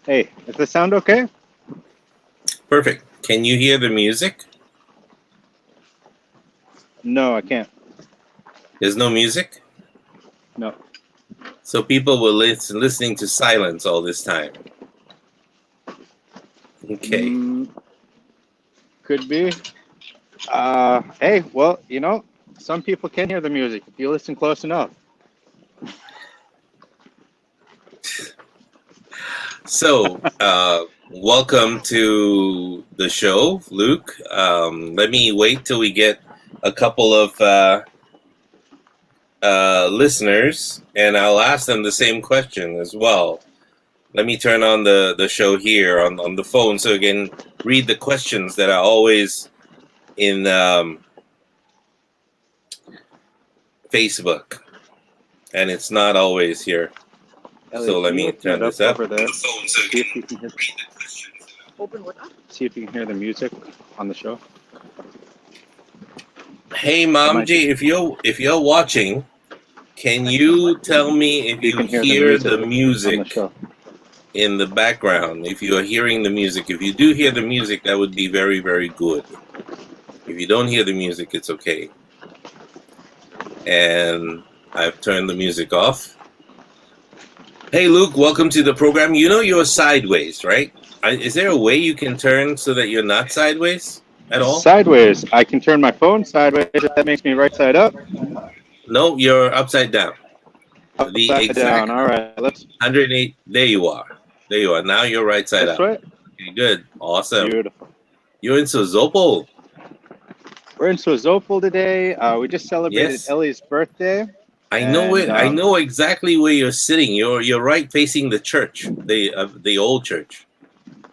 Hey, does this sound okay? Perfect. Can you hear the music? No, I can't. There's no music? No. So people were listening to silence all this time. Okay. Could be. Hey, well, some people can hear the music if you listen close enough. So, welcome to the show, Luke. Let me wait till we get a couple of listeners, and I'll ask them the same question as well. Let me turn on the show here on the phone so you can read the questions that are always in Facebook, and it's not always here. Ellie, So let can you me open turn it this up up. over there? See if you can hear. Open what up? See if you can hear the music on the show. Hey, Mamji, if you're watching, can you tell me if you can hear the on the music show. in the background? If you are hearing the music, if you do hear the music, that would be very, very good. If you don't hear the music, it's okay. And I've turned the music off. Hey, Luke, welcome to the program. You know you're sideways, right? Is there a way you can turn so that you're not sideways at all? Sideways. I can turn my phone sideways if that makes me right side up. No, you're upside down. The Upside exact down. All right. Let's. 108. There you are. There you are. Now you're right side That's up. right. Okay, good. Awesome. Beautiful. You're in Sozopol. We're in Sozopol today. We just celebrated Yes. Ellie's birthday. I know it. I And, know exactly where you're sitting. You're right facing the church, the old church.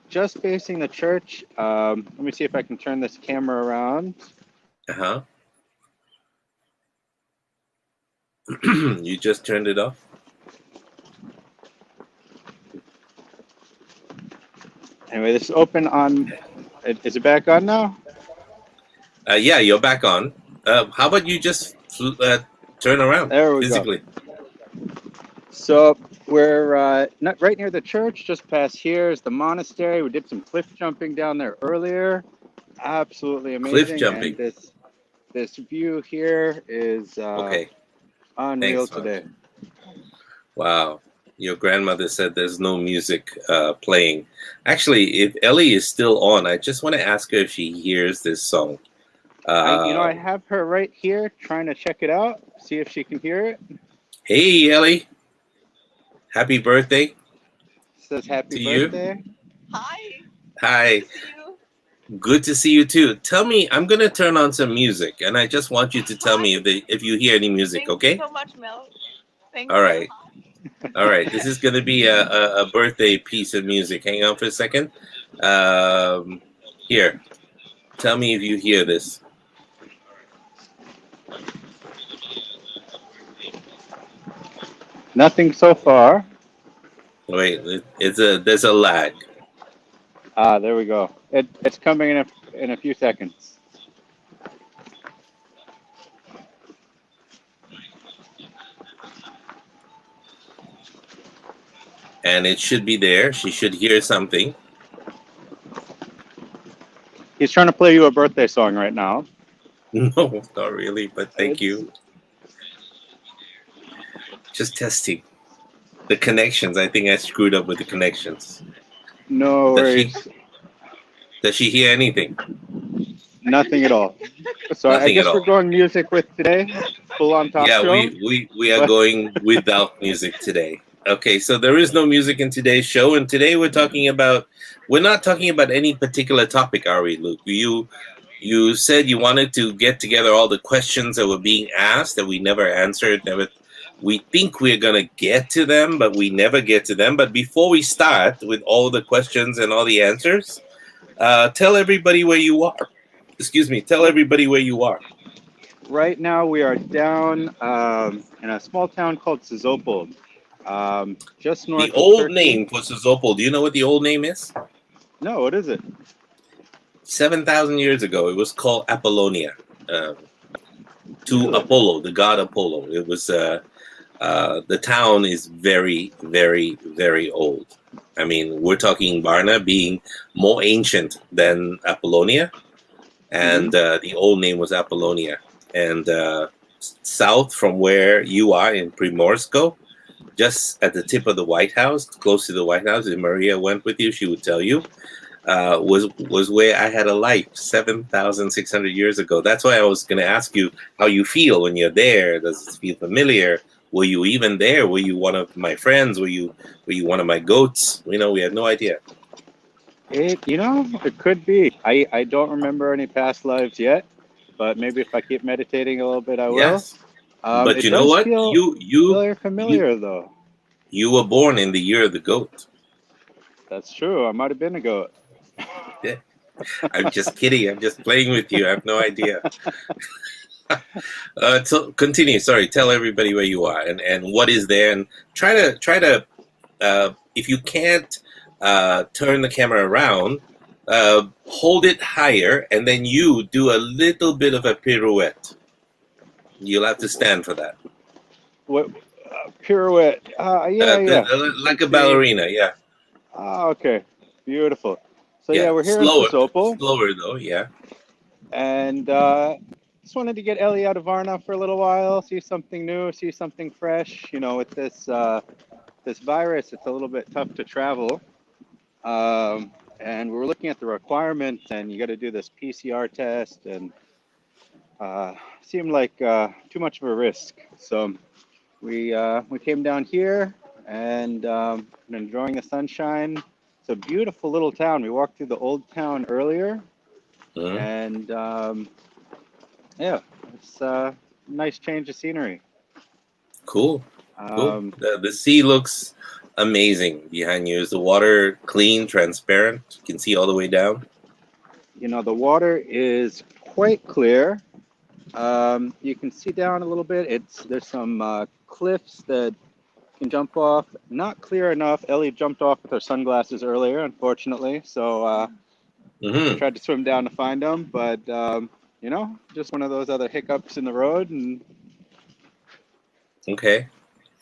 Just facing the church. Let me see if I can turn this camera around. Uh-huh. You just turned it off? Anyway, this is open on. Is it back on now? Yeah, you're back on. How about you just turn around There we physically? go. So we're not right near the church. Just past here is the monastery. We did some cliff jumping down there earlier. Absolutely amazing. Cliff jumping. And this view here is Okay. unreal Thanks, today. Wow. Your grandmother said there's no music playing. Actually, if Ellie is still on, I just want to ask her if she hears this song. I have her right here trying to check it out, see if she can hear it. Hey, Ellie. Happy birthday. It says happy to birthday. You. Hi. Hi. Good to see you too. Tell me, I'm going to turn on some music, and I just want you to tell me if you hear any music, Thank okay? you so much, Mel. Thank All you. right. All right. This is going to be a birthday piece of music. Hang on for a second. Here. Tell me if you hear this. Nothing so far. Wait, there's a lag. There we go. It's coming in a few seconds. And it should be there. She should hear something. He's trying to play you a birthday song right now. No, not really, but thank you. Just testing the connections. I think I screwed up with the connections. No worries. Does she hear anything? Nothing at all. So Nothing I guess at all. we're going music with today. Full on talk show. Yeah, we are going without music today. Okay, so there is no music in today's show, and today we're not talking about any particular topic, are we, Luke? You said you wanted to get together all the questions that were being asked that we never answered. We think we're going to get to them, but we never get to them. But before we start with all the questions and all the answers, tell everybody where you are. Excuse me, tell everybody where you are. Right now we are down in a small town called Sozopol, just north of The old Turkey. name for Sozopol, do you know what the old name is? No, what is it? 7,000 years ago, it was called Apollonia, to Apollo, the god Apollo. It was the town is very, very, very old. I mean, we're talking Varna being more ancient than Apollonia, and the old name was Apollonia. And south from where you are in Primorsko, just at the tip of the White House, close to the White House, if Maria went with you, she would tell you, was where I had a life 7,600 years ago. That's why I was going to ask you how you feel when you're there. Does it feel familiar? Were you even there? Were you one of my friends? Were you one of my goats? We had no idea. It could be. I don't remember any past lives yet, but maybe if I keep meditating a little bit, I will. Yes. But it you know does what? feel familiar though. You were born in the year of the goat. That's true. I might have been a goat. Yeah. I'm just kidding. I'm just playing with you. I have no idea. So continue. Sorry. Tell everybody where you are and what is there, and try to if you can't turn the camera around, hold it higher, and then you do a little bit of a pirouette. You'll have to stand for that. What pirouette? Yeah. Like a ballerina. Yeah. Okay. Beautiful. So we're here in Sozopol. Slower though. Yeah. And just wanted to get Ellie out of Varna for a little while, see something new, see something fresh. With this virus, it's a little bit tough to travel. And we were looking at the requirements, and you got to do this PCR test, and seemed like too much of a risk. So we came down here and been enjoying the sunshine. It's a beautiful little town. We walked through the old town earlier, and it's a nice change of scenery. Cool. The sea looks amazing behind you. Is the water clean, transparent? You can see all the way down? The water is quite clear. You can see down a little bit. There's some cliffs that you can jump off. Not clear enough. Ellie jumped off with her sunglasses earlier, unfortunately. So tried to swim down to find them, but just one of those other hiccups in the road. And okay.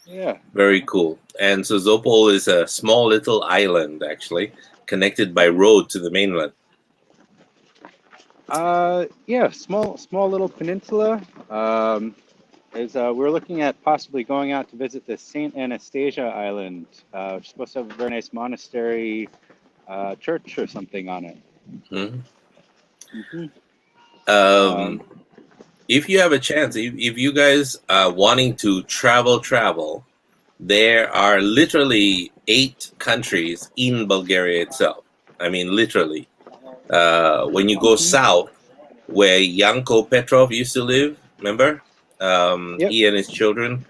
Yeah. Very cool. And Sozopol is a small little island, actually, connected by road to the mainland. Small little peninsula. We're looking at possibly going out to visit the Saint Anastasia Island, which is supposed to have a very nice monastery, church or something on it. If you have a chance, if you guys are wanting to travel, there are literally 8 countries in Bulgaria itself. I mean, literally. When you go south, where Yanko Petrov used to live, remember? Yep. He and his children,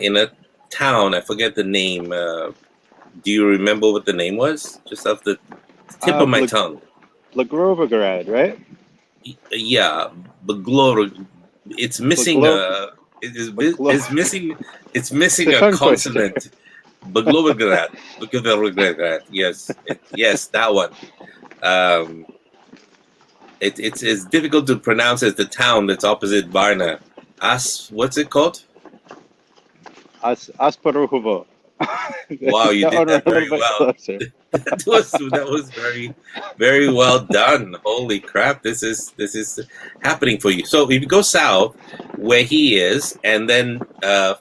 in a town, I forget the name. Do you remember what the name was? Just off the tip of my tongue. Lagrovograd, right? Yeah, Baglor. It's missing it's missing a consonant. Baglograd. Yes, that one. It's difficult to pronounce as the town that's opposite Varna. What's it called? Asparuhovo. Wow, you did that very well. that was very, very well done. Holy crap, this is happening for you. So if you go south where he is, and then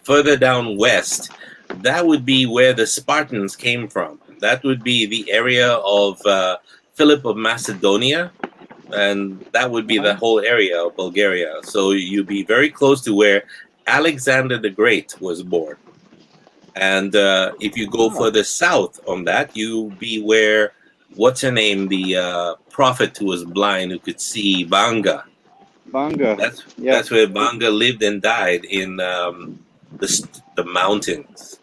further down west, that would be where the Spartans came from. That would be the area of Philip of Macedonia, and that would be the whole area of Bulgaria. So you'd be very close to where Alexander the Great was born. And if you go further south on that, you be where, what's her name, the prophet who was blind, who could see, Vanga. That's where Vanga lived and died, in the mountains.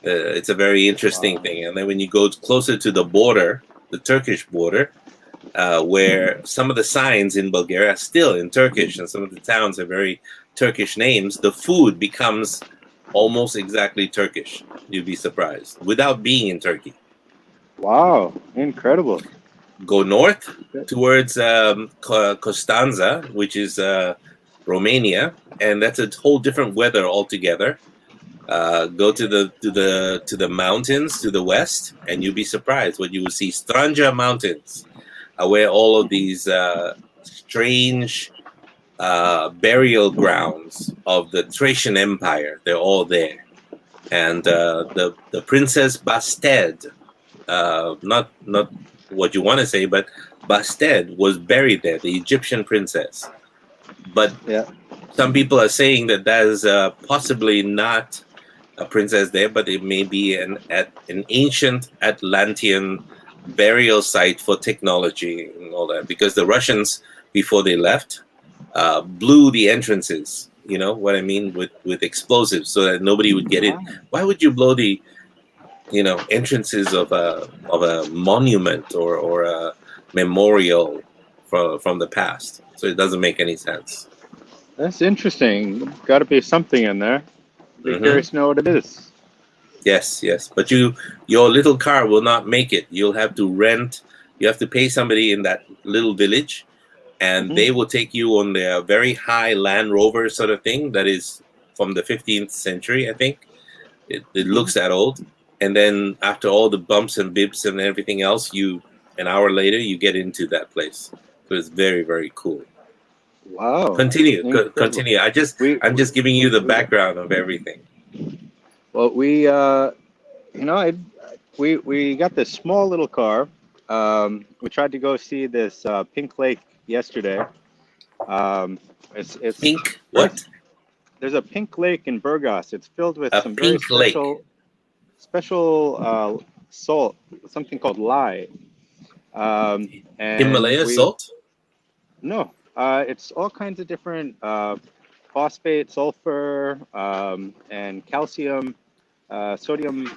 It's a very interesting thing. And then when you go closer to the border, the Turkish border, where some of the signs in Bulgaria are still in Turkish, and some of the towns have very Turkish names, the food becomes almost exactly Turkish. You'd be surprised, without being in Turkey. Wow, incredible. Go north towards Constanza, which is Romania, and that's a whole different weather altogether. Go to the mountains to the west, and you'll be surprised what you will see. Stranja Mountains, where all of these strange burial grounds of the Thracian Empire. They're all there, and the Princess Bastet, not what you want to say, but Bastet was buried there, the Egyptian princess. But Yeah. some people are saying that is possibly not a princess there, but it may be an ancient Atlantean burial site for technology and all that, because the Russians, before they left, blew the entrances. You know what I mean, with explosives, so that nobody would get in. Why would you blow the entrances of a monument or a memorial from the past? So it doesn't make any sense. That's interesting. Got to be something in there. Be Mhm. curious to know what it is. Yes, but your little car will not make it. You'll have to rent. You have to pay somebody in that little village, and Mhm. they will take you on their very high Land Rover sort of thing that is from the 15th century, I think. It looks that old. And then after all the bumps and bips and everything else, an hour later you get into that place. So it's very, very cool. Wow. Continue. Incredible. Continue. I'm just giving you the background of everything. Well, we we got this small little car. We tried to go see this Pink Lake yesterday. It's Pink what? There's a Pink Lake in Burgos. It's filled with A some very pink lake. special salt, something called lye. And Himalaya salt? No, it's all kinds of different phosphate, sulfur, and calcium, sodium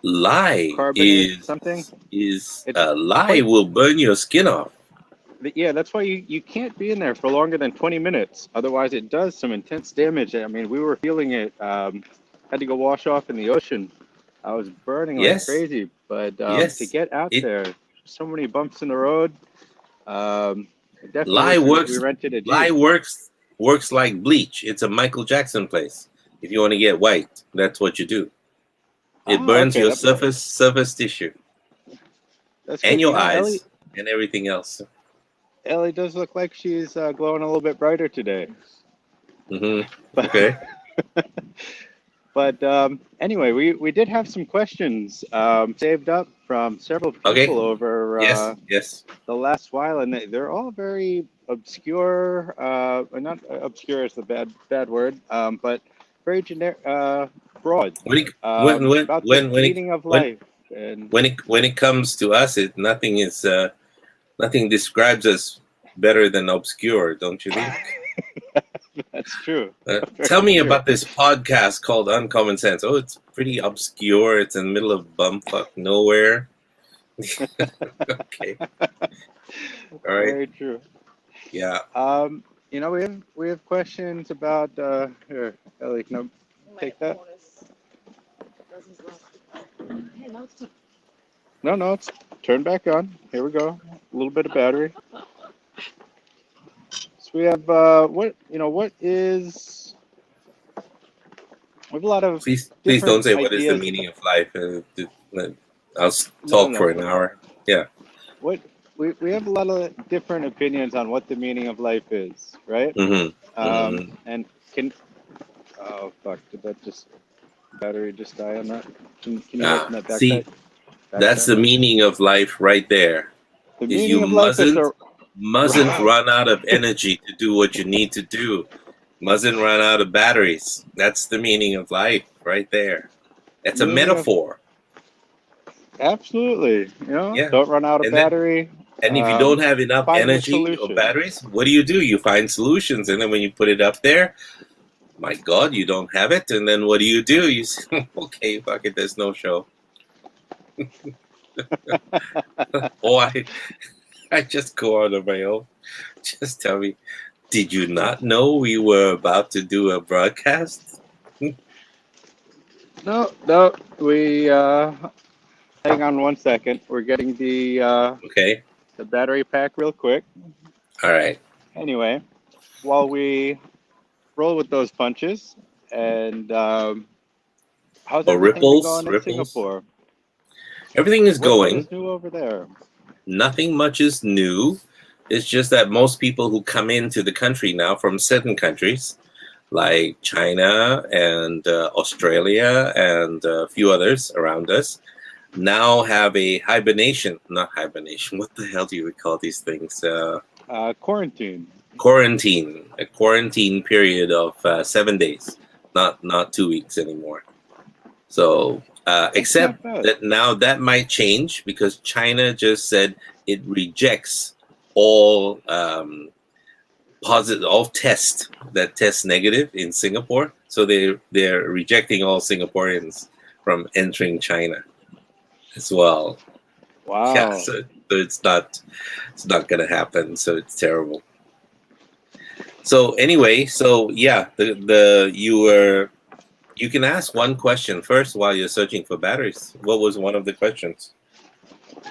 Lye carbonate, something. lye will burn your skin off. Yeah, that's why you can't be in there for longer than 20 minutes. Otherwise, it does some intense damage. I mean, we were feeling it. Had to go wash off in the ocean. I was burning like Yes. crazy. But Yes. to get out there, so many bumps in the road. Definitely Lye works. we rented a Jeep. Lye works like bleach. It's a Michael Jackson place. If you want to get white, that's what you do. It burns okay, your surface tissue that's and good. your You know, eyes and everything else. Ellie does look like she's glowing a little bit brighter today. Okay. But anyway, we did have some questions saved up from several people Okay. over Yes. the last while, and they're all very obscure. Not obscure is the bad word, but very generic, broad. About the meaning of life. And When it comes to us, nothing describes us better than obscure, don't you think? that's true. Tell me about this podcast called Uncommon Sense. Oh, it's pretty obscure. It's in the middle of bumfuck nowhere. Okay. All right. Very true. Yeah. We have questions about here, Ellie, can I take that? No, it's turned back on. Here we go. A little bit of battery. So we have what is. We have a lot of. Please don't say different what is the ideas. meaning of life. I'll talk for an hour. Yeah. What we have a lot of different opinions on what the meaning of life is, right? Mm-hmm. And oh fuck, did that battery just die on that? Can you open that back? See, that's the meaning of life right there. The Is meaning you of life is mustn't run out of energy to do what you need to do. Mustn't run out of batteries. That's the meaning of life right there. It's a metaphor. Absolutely. Yeah. Don't run out of battery. And if you don't have enough find a energy or solution. batteries, what do? You find solutions. And then when you put it up there, my God, you don't have it. And then what do? You say, okay, fuck it, there's no show. Or I just go out on my own. Just tell me, did you not know we were about to do a broadcast? No, we hang on 1 second. We're getting the Okay. the battery pack real quick. All right. Anyway, while we roll with those punches and How's or everything been ripples, going in ripples. Singapore? Everything is What going. is new over there? Nothing much is new. It's just that most people who come into the country now from certain countries, like China and Australia and a few others around us, now have a not hibernation. What the hell do you call these things? Quarantine. A quarantine period of 7 days, not 2 weeks anymore. So, except not bad. that now that might change because China just said it rejects all all tests that test negative in Singapore. So they're rejecting all Singaporeans from entering China as well. Wow. Yeah, so it's not gonna happen. So it's terrible. So anyway, so yeah, you can ask one question first while you're searching for batteries. What was one of the questions?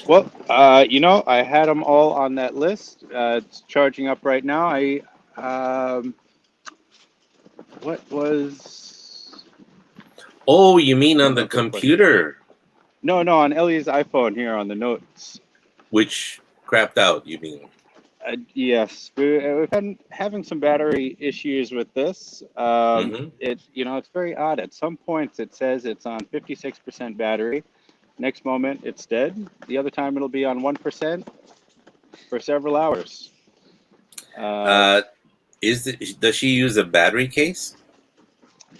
Well, I had them all on that list. It's charging up right now. What was? Oh, you mean on the Another question. computer, No, on Ellie's iPhone here on the notes. which crapped out, you mean? Yes, we've been having some battery issues with this. Mhm. It's very odd. At some points, it says it's on 56% battery. Next moment, it's dead. The other time, it'll be on 1% for several hours. Does she use a battery case?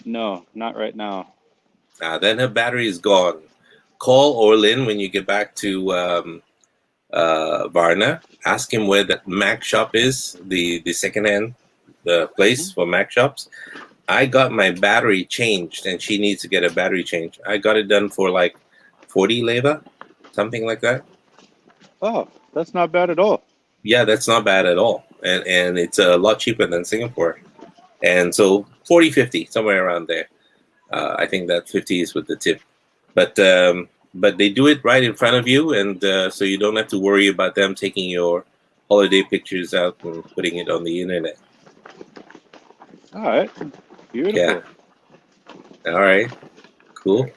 No, not right now. Then her battery is gone. Call Orlin when you get back to Varna. Ask him where the Mac shop is, the secondhand the place for Mac shops. I got my battery changed, and she needs to get a battery change. I got it done for like 40 leva, something like that. Oh, that's not bad at all. Yeah, that's not bad at all, and it's a lot cheaper than Singapore. And so 40, 50, somewhere around there. I think that 50 is with the tip, but they do it right in front of you, and so you don't have to worry about them taking your holiday pictures out and putting it on the internet. All right, beautiful. Yeah. All right, cool.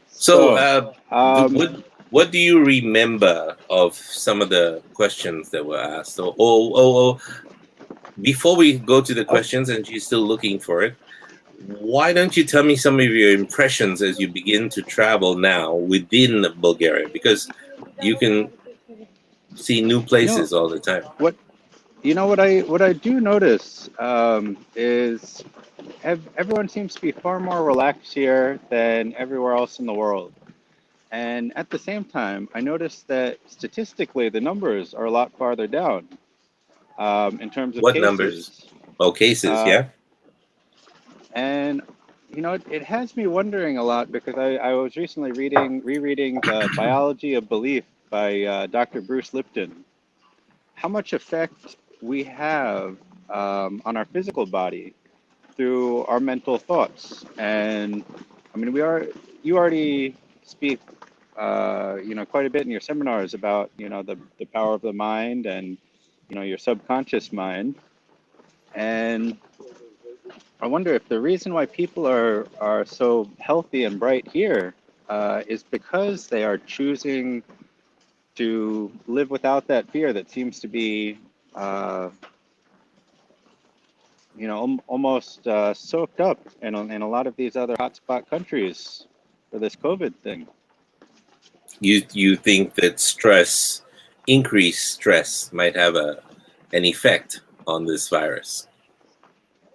So, what do you remember of some of the questions that were asked? So, before we go to the questions, and she's still looking for it, why don't you tell me some of your impressions as you begin to travel now within Bulgaria? Because you can see new places all the time. What I do notice is everyone seems to be far more relaxed here than everywhere else in the world. And at the same time, I noticed that statistically the numbers are a lot farther down in terms of What cases. numbers? Oh, cases, yeah. And it has me wondering a lot because I was recently rereading the Biology of Belief by Dr. Bruce Lipton. How much effect we have on our physical body through our mental thoughts. And I mean, you already speak quite a bit in your seminars about the power of the mind and your subconscious mind. And I wonder if the reason why people are so healthy and bright here is because they are choosing to live without that fear that seems to be almost soaked up in a lot of these other hotspot countries for this COVID thing. You think that increased stress might have an effect on this virus?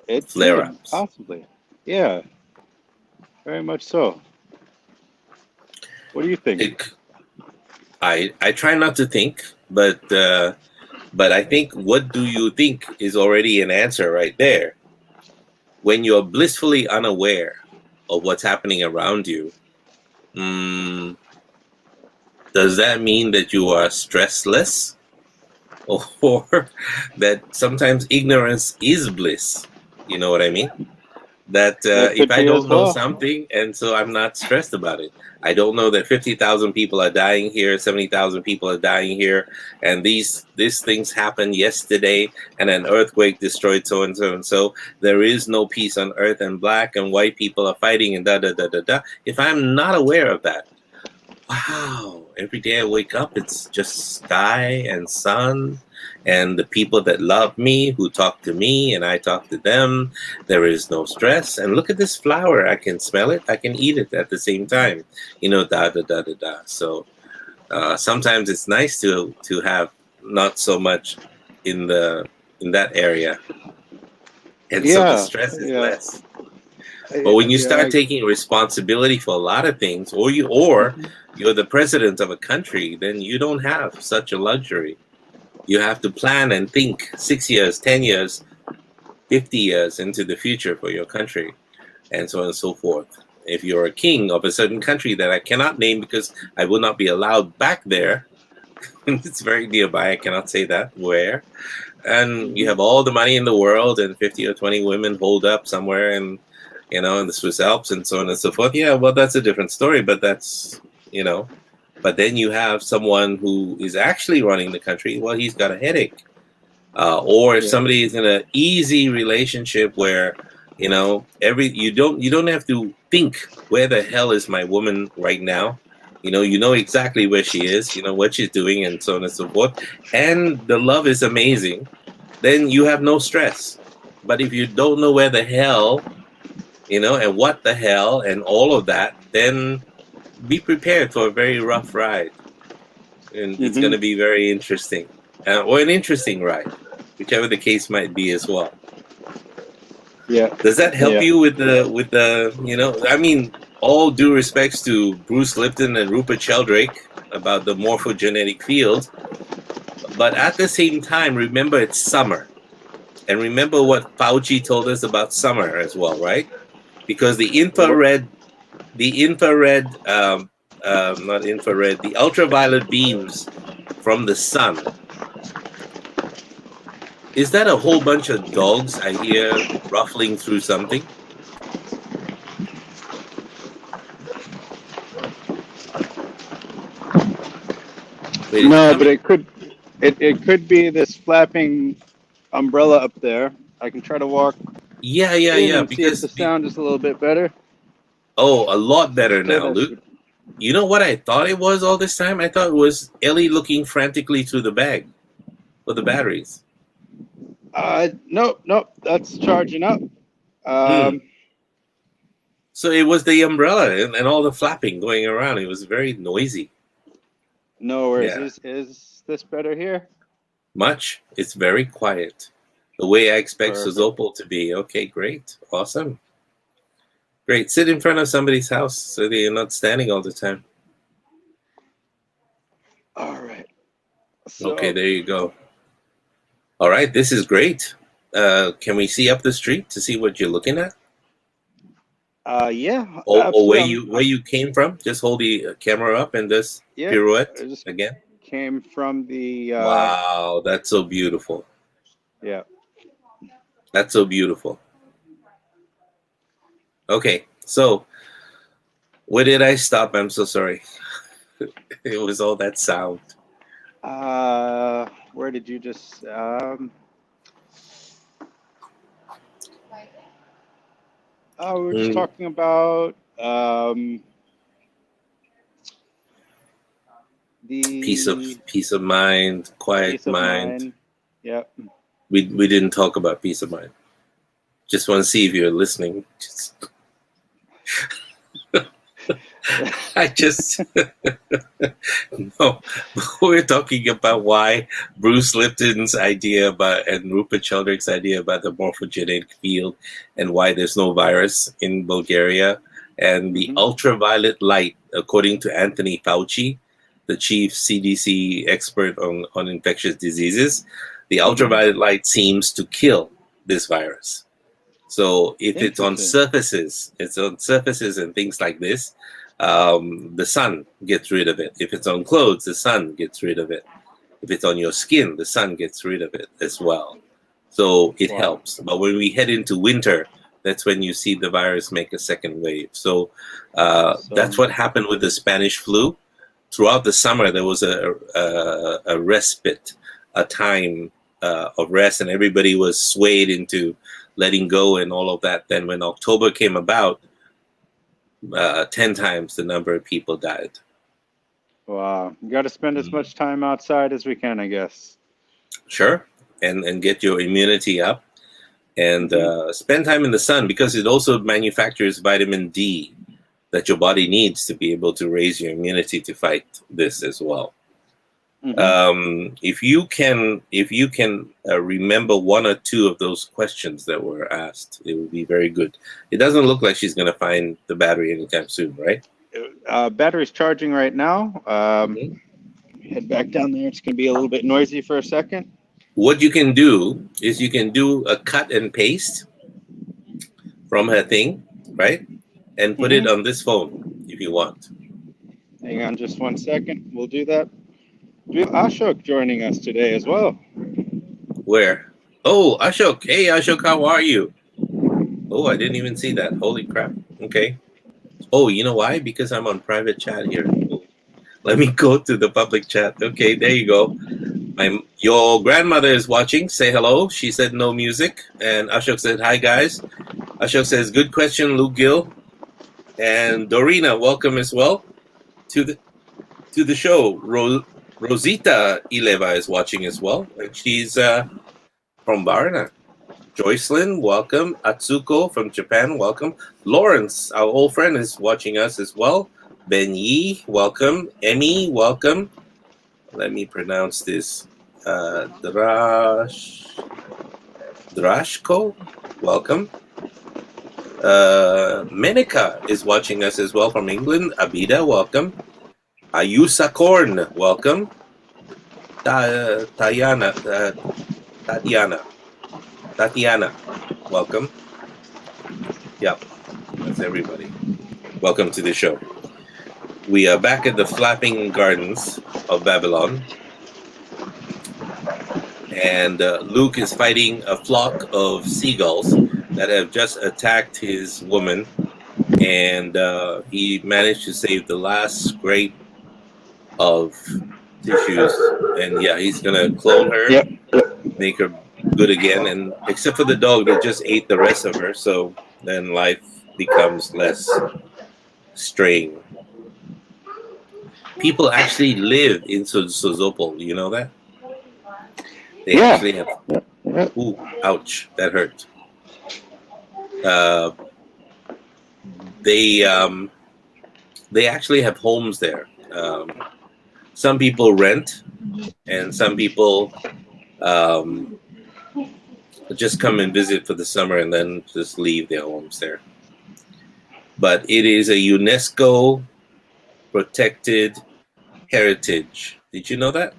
It Flare-ups. Possibly. Yeah, very much so. What do you think? I try not to think, but I think what do you think is already an answer right there. When you're blissfully unaware of what's happening around you, does that mean that you are stressless? Or that sometimes ignorance is bliss? You know what I mean? that That if could I be as don't know well. something, and so I'm not stressed about it. I don't know that 50,000 people are dying here, 70,000 people are dying here, and these things happened yesterday, and an earthquake destroyed so and so and so. There is no peace on earth, and black and white people are fighting, and da da da da da. If I'm not aware of that, wow! Every day I wake up, it's just sky and sun, and the people that love me, who talk to me, and I talk to them. There is no stress. And look at this flower. I can smell it. I can eat it at the same time. Da da da da da. So sometimes it's nice to have not so much in that area, and so the Yeah, stress is yeah, less. But when you yeah. start taking responsibility for a lot of things, or you're the president of a country, then you don't have such a luxury. You have to plan and think 6 years, 10 years, 50 years into the future for your country, and so on and so forth. If you're a king of a certain country that I cannot name because I will not be allowed back there, it's very nearby, I cannot say that, where, and you have all the money in the world and 50 or 20 women hold up somewhere in the Swiss Alps and so on and so forth. Yeah, well, that's a different story, but but then you have someone who is actually running the country. Well, he's got a headache. Or if somebody is in an easy relationship where, you don't have to think, where the hell is my woman right now? You know exactly where she is, what she's doing, and so on and so forth. And the love is amazing. Then you have no stress. But if you don't know where the hell, and what the hell, and all of that, then be prepared for a very rough ride. And it's going to be very interesting, or an interesting ride, whichever the case might be as well. Yeah. Does that help you with the I mean, all due respects to Bruce Lipton and Rupert Sheldrake about the morphogenetic field, but at the same time, remember it's summer. And remember what Fauci told us about summer as well, right? Because the ultraviolet beams from the sun. Is that a whole bunch of dogs I hear ruffling through something? Wait, No, but it could be this flapping umbrella up there. I can try to walk. Yeah. Because the sound is a little bit better. Oh, a lot better now, Luke. You know what I thought it was all this time? I thought it was Ellie looking frantically through the bag for the batteries. Nope, that's charging up. So it was the umbrella and all the flapping going around. It was very noisy. No worries. Yeah. Is this better here? Much. It's very quiet. The way I expect Sozopol to be. Okay, great. Awesome. Great. Sit in front of somebody's house so that you're not standing all the time. All right. So, okay, there you go. All right, this is great. Can we see up the street to see what you're looking at? Yeah. Or where you came from? Just hold the camera up and just pirouette again. Came from the. Wow, that's so beautiful. Yeah. That's so beautiful. Okay, so where did I stop? I'm so sorry. It was all that sound. Where did you just? We were just talking about the peace of mind, quiet mind. Yep. We didn't talk about peace of mind. Just want to see if you're listening. No. We're talking about why Bruce Lipton's idea and Rupert Sheldrake's idea about the morphogenetic field and why there's no virus in Bulgaria, and the ultraviolet light, according to Anthony Fauci, the chief CDC expert on infectious diseases, the ultraviolet light seems to kill this virus. So if it's on surfaces and things like this, the sun gets rid of it. If it's on clothes, the sun gets rid of it. If it's on your skin, the sun gets rid of it as well. So it helps. But when we head into winter, that's when you see the virus make a second wave. So So- that's what happened with the Spanish flu. Throughout the summer, there was a respite, a time of rest, and everybody was swayed into letting go and all of that. Then when October came about, 10 times the number of people died. Wow. You got to spend as much time outside as we can, I guess. Sure, and get your immunity up, and spend time in the sun, because it also manufactures vitamin D that your body needs to be able to raise your immunity to fight this as well. If you can remember one or two of those questions that were asked, it would be very good. It doesn't look like she's going to find the battery anytime soon, right? Battery's charging right now. Head back down there. It's going to be a little bit noisy for a second. What you can do is you can do a cut and paste from her thing, right? And put it on this phone if you want. Hang on just 1 second. We'll do that. We have Ashok joining us today as well. Where? Oh, Ashok. Hey, Ashok, how are you? Oh, I didn't even see that. Holy crap. Okay. Oh, you know why? Because I'm on private chat here. Oh, let me go to the public chat. Okay, there you go. Your grandmother is watching. Say hello. She said no music. And Ashok said, hi, guys. Ashok says, good question, Luke Gill. And Dorina, welcome as well to the show. Rosita Ileva is watching as well. And she's from Varna. Joycelyn, welcome. Atsuko from Japan, welcome. Lawrence, our old friend, is watching us as well. Ben Yi, welcome. Emmy, welcome. Let me pronounce this. Drashko, welcome. Menika is watching us as well from England. Abida, welcome. Ayusa Korn, welcome. Tatiana, welcome. Yep, that's everybody. Welcome to the show. We are back at the Flapping Gardens of Babylon. And Luke is fighting a flock of seagulls that have just attacked his woman. And he managed to save the last scrape of tissues. And yeah, he's going to clone her, make her good again. And except for the dog that just ate the rest of her. So then life becomes less strained. People actually live in Sozopol. You know that? They actually have. Ooh, ouch! That hurt. They actually have homes there. Some people rent, and some people just come and visit for the summer and then just leave their homes there. But it is a UNESCO protected heritage. Did you know that?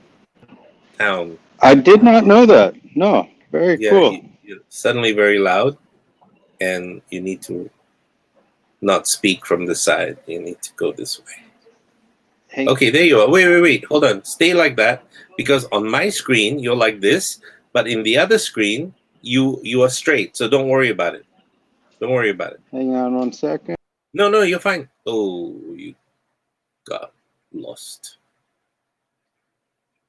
Town. I did not know that. No. Very cool. You're suddenly very loud, and you need to not speak from the side. You need to go this way. Hey. Okay, there you are. Wait. Hold on. Stay like that, because on my screen, you're like this, but in the other screen, you are straight. So don't worry about it. Don't worry about it. Hang on 1 second. No, you're fine. Oh, you got lost.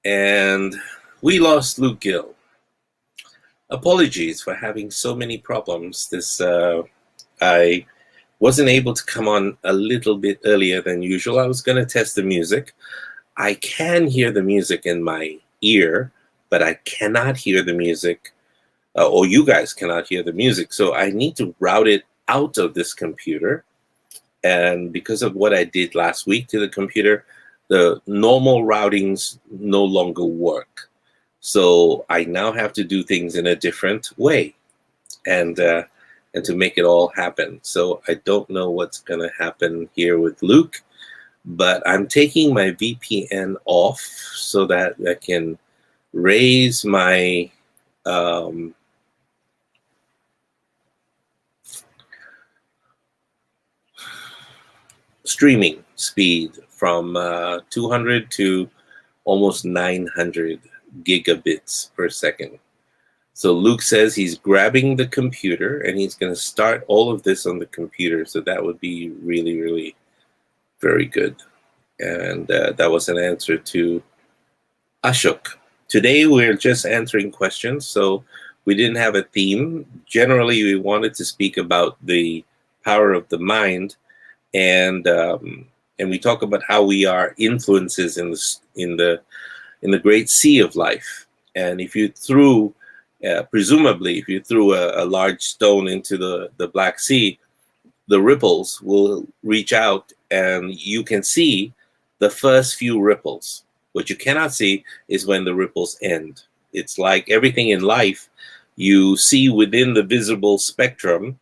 And we lost Luke Gill. Apologies for having so many problems. I wasn't able to come on a little bit earlier than usual. I was going to test the music. I can hear the music in my ear, but I cannot hear the music, or you guys cannot hear the music. So I need to route it out of this computer. And because of what I did last week to the computer, the normal routings no longer work. So I now have to do things in a different way, and to make it all happen. So I don't know what's going to happen here with Luke, but I'm taking my VPN off so that I can raise my streaming speed from 200 to almost 900 gigabits per second. So Luke says he's grabbing the computer and he's going to start all of this on the computer. So that would be really, really very good. And that was an answer to Ashok. Today we're just answering questions, so we didn't have a theme. Generally, we wanted to speak about the power of the mind, and we talk about how we are influences in the great sea of life. And if you threw, presumably, if you threw a large stone into the Black Sea, the ripples will reach out, and you can see the first few ripples. What you cannot see is when the ripples end. It's like everything in life, you see within the visible spectrum,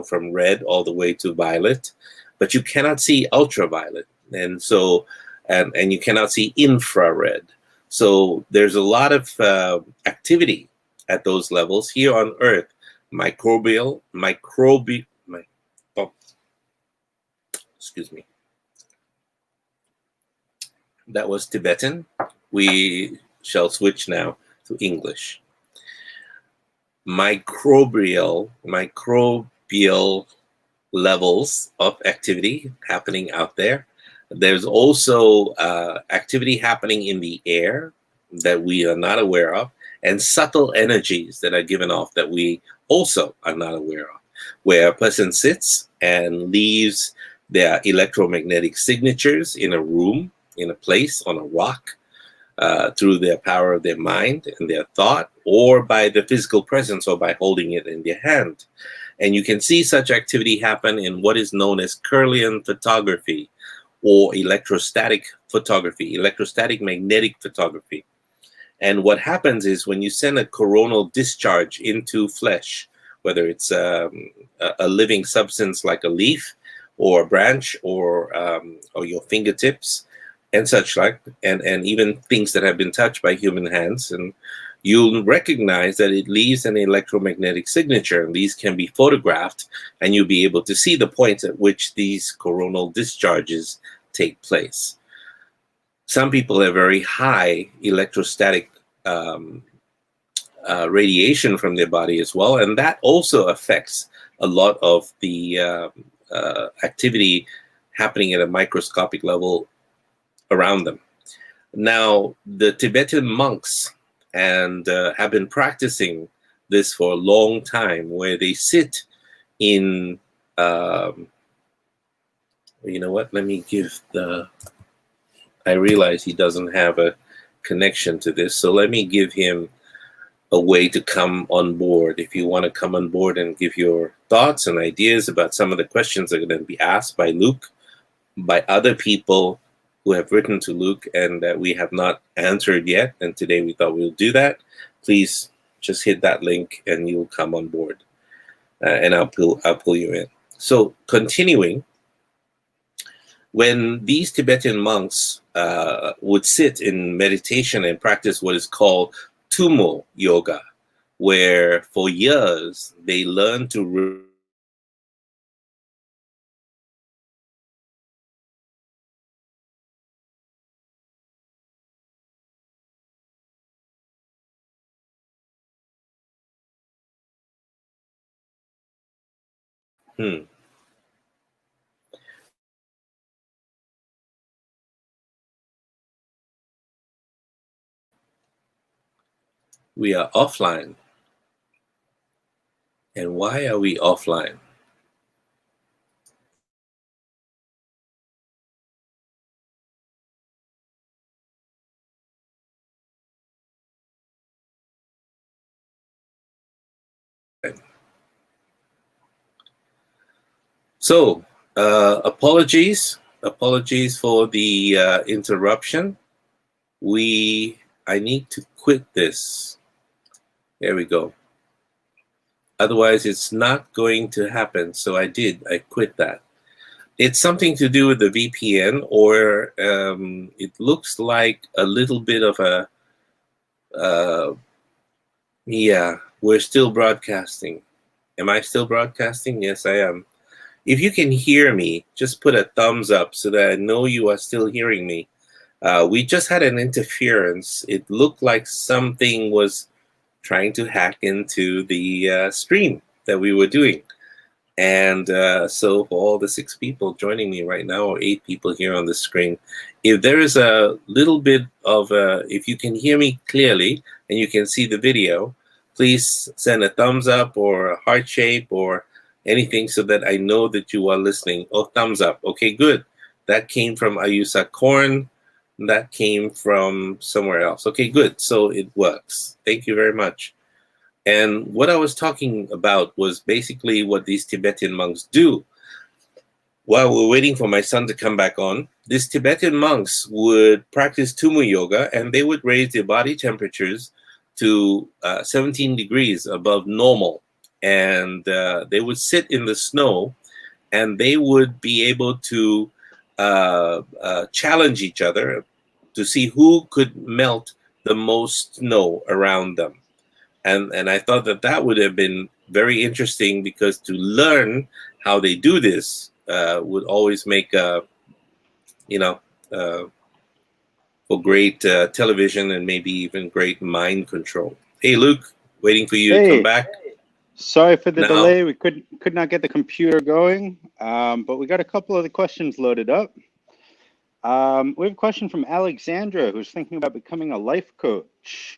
from red all the way to violet, but you cannot see ultraviolet. And so, and you cannot see infrared. So there's a lot of activity at those levels here on Earth. Excuse me. That was Tibetan. We shall switch now to English. Microbial levels of activity happening out there. There's also activity happening in the air that we are not aware of, and subtle energies that are given off that we also are not aware of, where a person sits and leaves their electromagnetic signatures in a room, in a place, on a rock, through their power of their mind and their thought, or by the physical presence, or by holding it in their hand. And you can see such activity happen in what is known as Kirlian photography, or electrostatic photography, electrostatic magnetic photography. And what happens is when you send a coronal discharge into flesh, whether it's a living substance like a leaf or a branch or your fingertips and such like, and even things that have been touched by human hands, and you'll recognize that it leaves an electromagnetic signature, and these can be photographed, and you'll be able to see the points at which these coronal discharges take place. Some people have very high electrostatic radiation from their body as well, and that also affects a lot of the activity happening at a microscopic level around them. Now, the Tibetan monks have been practicing this for a long time, where they sit in, you know what, let me give I realize he doesn't have a connection to this, so let me give him a way to come on board. If you want to come on board and give your thoughts and ideas about some of the questions that are going to be asked by Luke, by other people who have written to Luke and that we have not answered yet, and today we thought we'll do that, please just hit that link and you'll come on board, and I'll pull you in. So continuing, when these Tibetan monks would sit in meditation and practice what is called Tummo Yoga, where for years they learned to We are offline. And why are we offline? So, apologies for the interruption. I need to quit this. There we go. Otherwise, it's not going to happen. So I quit that. It's something to do with the VPN, or it looks like a little bit of a, yeah, we're still broadcasting. Am I still broadcasting? Yes, I am. If you can hear me, just put a thumbs up so that I know you are still hearing me. We just had an interference. It looked like something was trying to hack into the stream that we were doing. And so for all the 6 people joining me right now, or 8 people here on the screen, if there is a little bit of if you can hear me clearly and you can see the video, please send a thumbs up or a heart shape or anything so that I know that you are listening. Oh, thumbs up. Okay, good. That came from Ayusa Korn. That came from somewhere else. Okay, good. So it works. Thank you very much. And what I was talking about was basically what these Tibetan monks do. While we're waiting for my son to come back on, these Tibetan monks would practice Tumu Yoga, and they would raise their body temperatures to 17 degrees above normal. And they would sit in the snow, and they would be able to challenge each other to see who could melt the most snow around them. And I thought that would have been very interesting, because to learn how they do this would always make, for great television and maybe even great mind control. Hey, Luke, waiting for you to come back. Sorry for the delay. We could not get the computer going, but we got a couple of the questions loaded up. We have a question from Alexandra, who's thinking about becoming a life coach.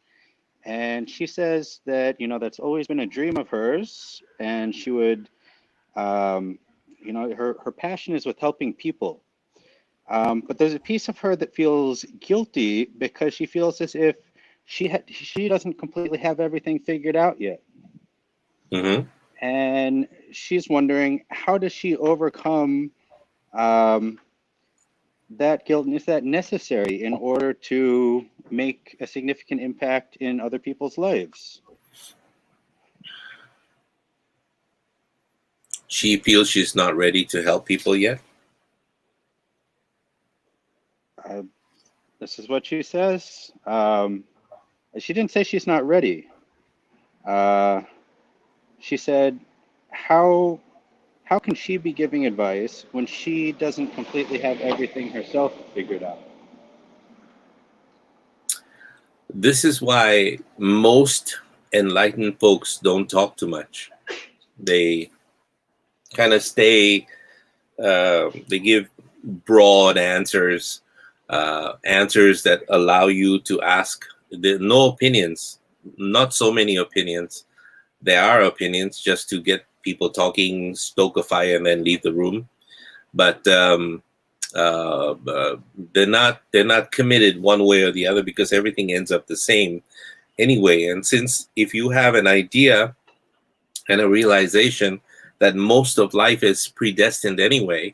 And she says that, that's always been a dream of hers. And she would, her passion is with helping people. But there's a piece of her that feels guilty because she feels as if she doesn't completely have everything figured out yet. Mm-hmm. And she's wondering, how does she overcome that guilt, and is that necessary in order to make a significant impact in other people's lives? She feels she's not ready to help people yet. This is what she says. She didn't say she's not ready. She said, how can she be giving advice when she doesn't completely have everything herself figured out? This is why most enlightened folks don't talk too much. They kind of stay, they give broad answers, answers that allow you to ask. No opinions, not so many opinions. There are opinions just to get people talking, stoke a fire, and then leave the room. But they're not committed one way or the other, because everything ends up the same anyway. And since if you have an idea and a realization that most of life is predestined anyway,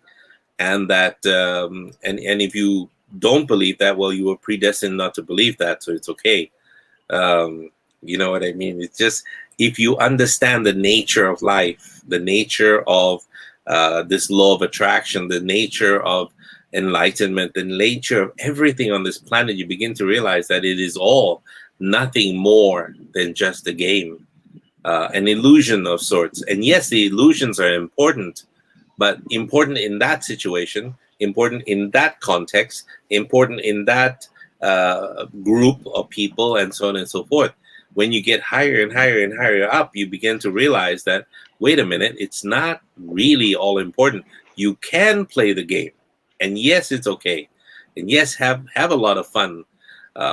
and that and if you don't believe that, well, you were predestined not to believe that, so it's okay. You know what I mean? It's just, if you understand the nature of life, the nature of this law of attraction, the nature of enlightenment, the nature of everything on this planet, you begin to realize that it is all nothing more than just a game, an illusion of sorts. And yes, the illusions are important, but important in that situation, important in that context, important in that group of people, and so on and so forth. When you get higher and higher and higher up, you begin to realize that, wait a minute, it's not really all important. You can play the game. And yes, it's okay. And yes, have a lot of fun,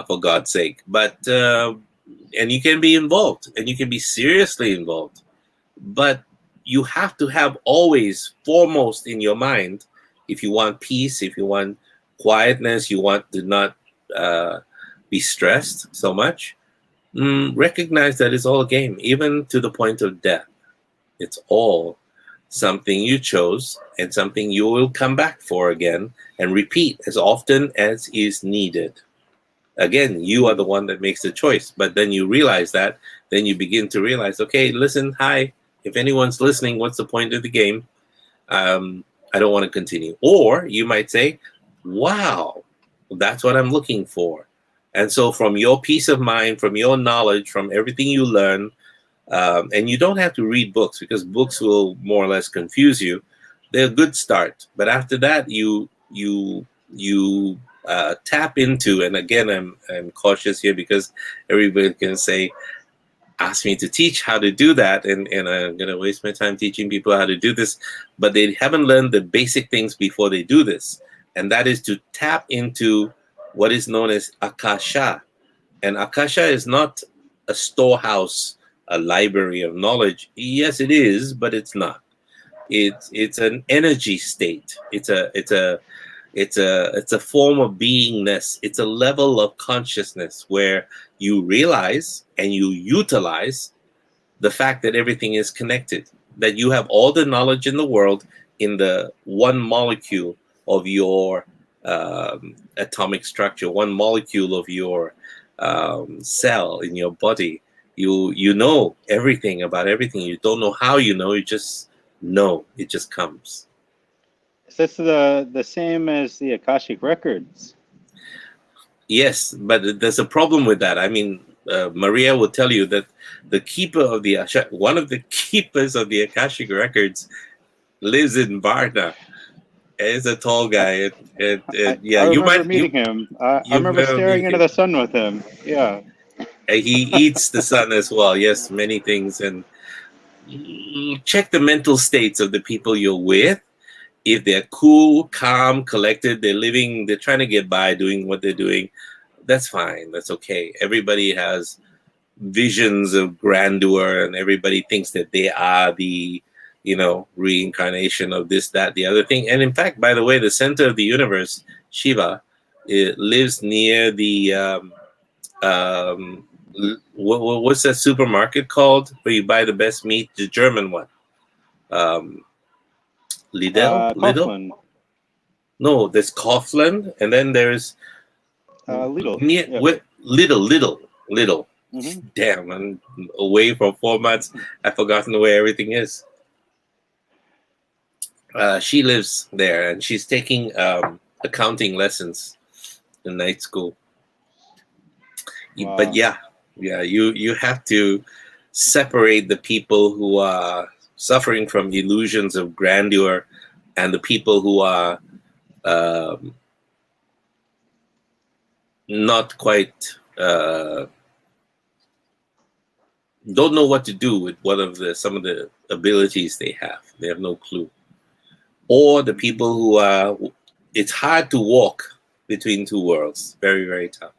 for God's sake. But, and you can be involved, and you can be seriously involved. But you have to have always foremost in your mind, if you want peace, if you want quietness, you want to not be stressed so much, recognize that it's all a game, even to the point of death. It's all something you chose, and something you will come back for again and repeat as often as is needed. Again, you are the one that makes the choice. But then you realize that, then you begin to realize, okay, listen, hi, if anyone's listening, what's the point of the game? I don't want to continue. Or you might say, wow, that's what I'm looking for. And so from your peace of mind, from your knowledge, from everything you learn, and you don't have to read books, because books will more or less confuse you. They're a good start. But after that, you tap into, and again, I'm cautious here, because everybody can say, asked me to teach how to do that, and I'm going to waste my time teaching people how to do this, but they haven't learned the basic things before they do this, and that is to tap into what is known as Akasha. And Akasha is not a storehouse, a library of knowledge. Yes, it is, but it's not. It's an energy state. It's a form of beingness. It's a level of consciousness where you realize and you utilize the fact that everything is connected, that you have all the knowledge in the world in the one molecule of your atomic structure, one molecule of your cell in your body. You know everything about everything. You don't know how you know. You just know. It just comes. Is this the same as the Akashic records? Yes, but there's a problem with that. I mean, Maria will tell you that the keeper of the one of the keepers of the Akashic records lives in Varna. He's a tall guy. Yeah, I you remember might meeting him. I you remember might staring meet into him. the sun with him. Yeah. He eats the sun as well. Yes, many things. And check the mental states of the people you're with. If they're cool, calm, collected, they're trying to get by doing what they're doing, that's fine. That's okay. Everybody has visions of grandeur, and everybody thinks that they are the, reincarnation of this, that, the other thing. And in fact, by the way, the center of the universe, Shiva, it lives near the what's that supermarket called where you buy the best meat? The German one. Lidl? Kaufland. No, there's Kaufland, and then there's Lidl. near Yeah. Little. Mm-hmm. Damn, I'm away for 4 months. I've forgotten where everything is. She lives there, and she's taking accounting lessons in night school. Wow. But yeah, you have to separate the people who are suffering from illusions of grandeur and the people who are not quite don't know what to do with some of the abilities they have. They have no clue. Or the people who are, it's hard to walk between two worlds. Very, very tough.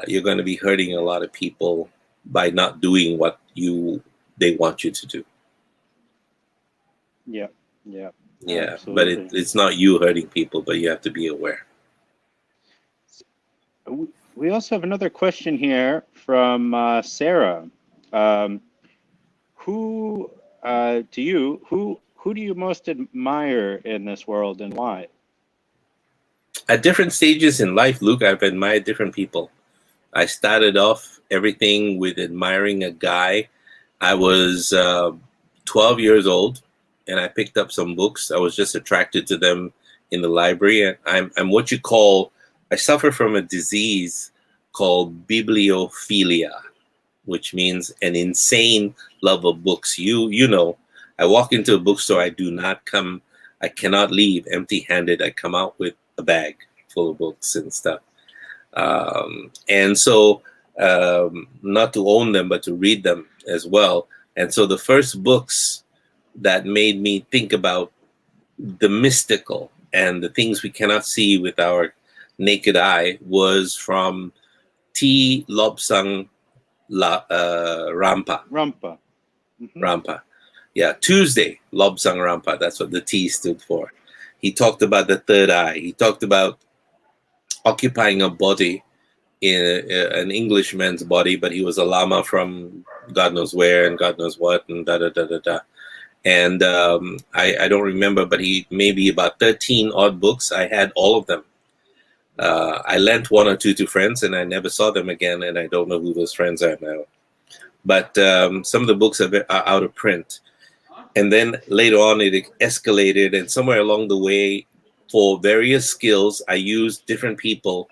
You're going to be hurting a lot of people by not doing what they want you to do. Yeah. Yeah, Absolutely. but it's not you hurting people, but you have to be aware. We also have another question here from Sarah. Who do you most admire in this world, and why? At different stages in life, Luke, I've admired different people. I started off everything with admiring a guy. I was 12 years old, and I picked up some books. I was just attracted to them in the library. And I'm what you call, I suffer from a disease called bibliophilia, which means an insane love of books. You know, I walk into a bookstore, I cannot leave empty-handed. I come out with a bag full of books and stuff. And so not to own them, but to read them as well. And so the first books that made me think about the mystical and the things we cannot see with our naked eye was from T. Lobsang Rampa. Mm-hmm. Rampa. Yeah, Tuesday, Lobsang Rampa. That's what the T stood for. He talked about the third eye. He talked about occupying a body in an Englishman's body, but he was a lama from God knows where and God knows what and da-da-da-da-da. And I don't remember, but he maybe about 13 odd books. I had all of them. I lent one or two to friends, and I never saw them again, and I don't know who those friends are now. But some of the books are out of print. And then later on, it escalated, and somewhere along the way, for various skills, I used different people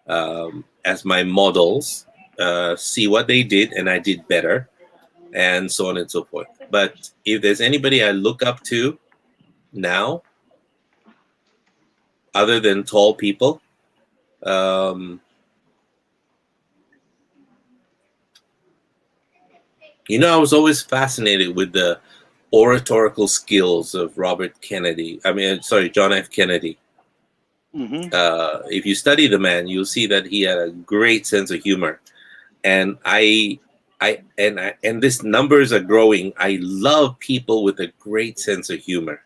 as my models, see what they did, and I did better, and so on and so forth. But if there's anybody I look up to now, other than tall people, You know, I was always fascinated with the oratorical skills of Robert Kennedy. John F. Kennedy. Hmm. If you study the man, you'll see that he had a great sense of humor, and and this numbers are growing. I love people with a great sense of humor.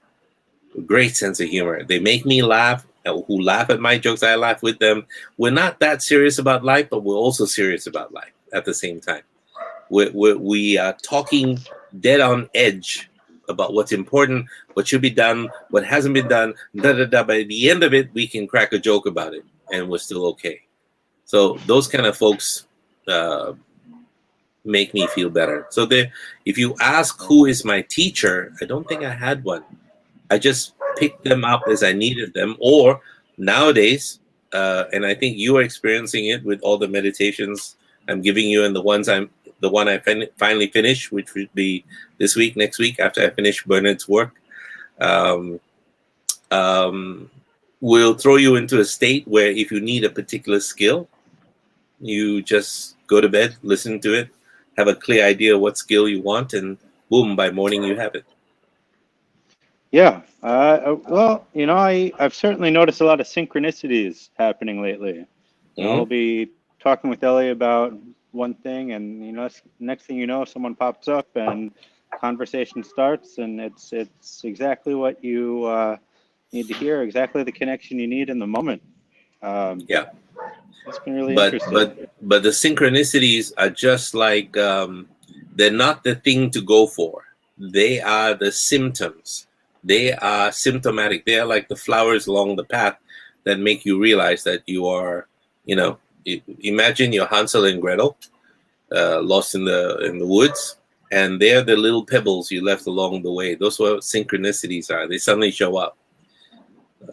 Great sense of humor. They make me laugh. Who laugh at my jokes, I laugh with them. We're not that serious about life, but we're also serious about life at the same time. We are talking dead on edge about what's important, what should be done, what hasn't been done. Da da da. By the end of it, we can crack a joke about it, and we're still okay. So those kind of folks make me feel better. So if you ask who is my teacher, I don't think I had one. I just picked them up as I needed them. Or nowadays, and I think you are experiencing it with all the meditations I'm giving you, and the one I finally finished, which would be this week, next week, after I finish Bernard's work. Will throw you into a state where if you need a particular skill, you just go to bed, listen to it, have a clear idea of what skill you want, and boom, by morning you have it. Yeah. Well, I've certainly noticed a lot of synchronicities happening lately. I'll be talking with Ellie about one thing, and next thing you know, someone pops up and conversation starts, and it's exactly what you need to hear, exactly the connection you need in the moment. Yeah. It's been really interesting. But the synchronicities are just like they're not the thing to go for. They are the symptoms. They are symptomatic. They are like the flowers along the path that make you realize that you are, imagine you're Hansel and Gretel, lost in the woods, and they're the little pebbles you left along the way. Those are what synchronicities are. They suddenly show up.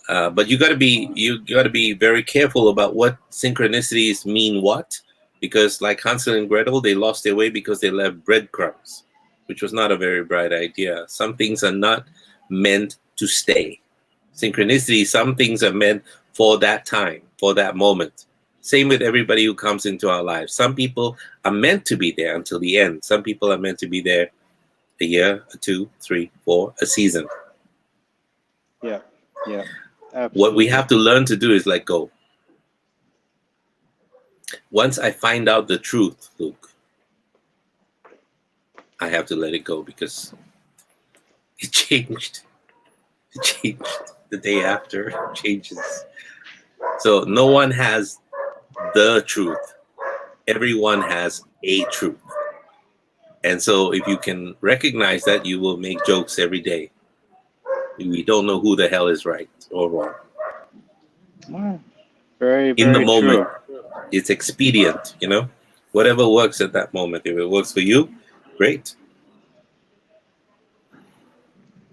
But you got to be very careful about what synchronicities mean what, because like Hansel and Gretel, they lost their way because they left breadcrumbs, which was not a very bright idea. Some things are not meant to stay. Synchronicity, some things are meant for that time, for that moment. Same with everybody who comes into our lives. Some people are meant to be there until the end. Some people are meant to be there a year, 2, 3, 4, a season. Yeah. Absolutely. What we have to learn to do is let go. Once I find out the truth, Luke, I have to let it go because it changed. It changed the day after. It changes. So no one has the truth. Everyone has a truth. And so if you can recognize that, you will make jokes every day. We don't know who the hell is right or wrong. Wow. Very, very in the moment, true. It's expedient, whatever works at that moment. If it works for you, great.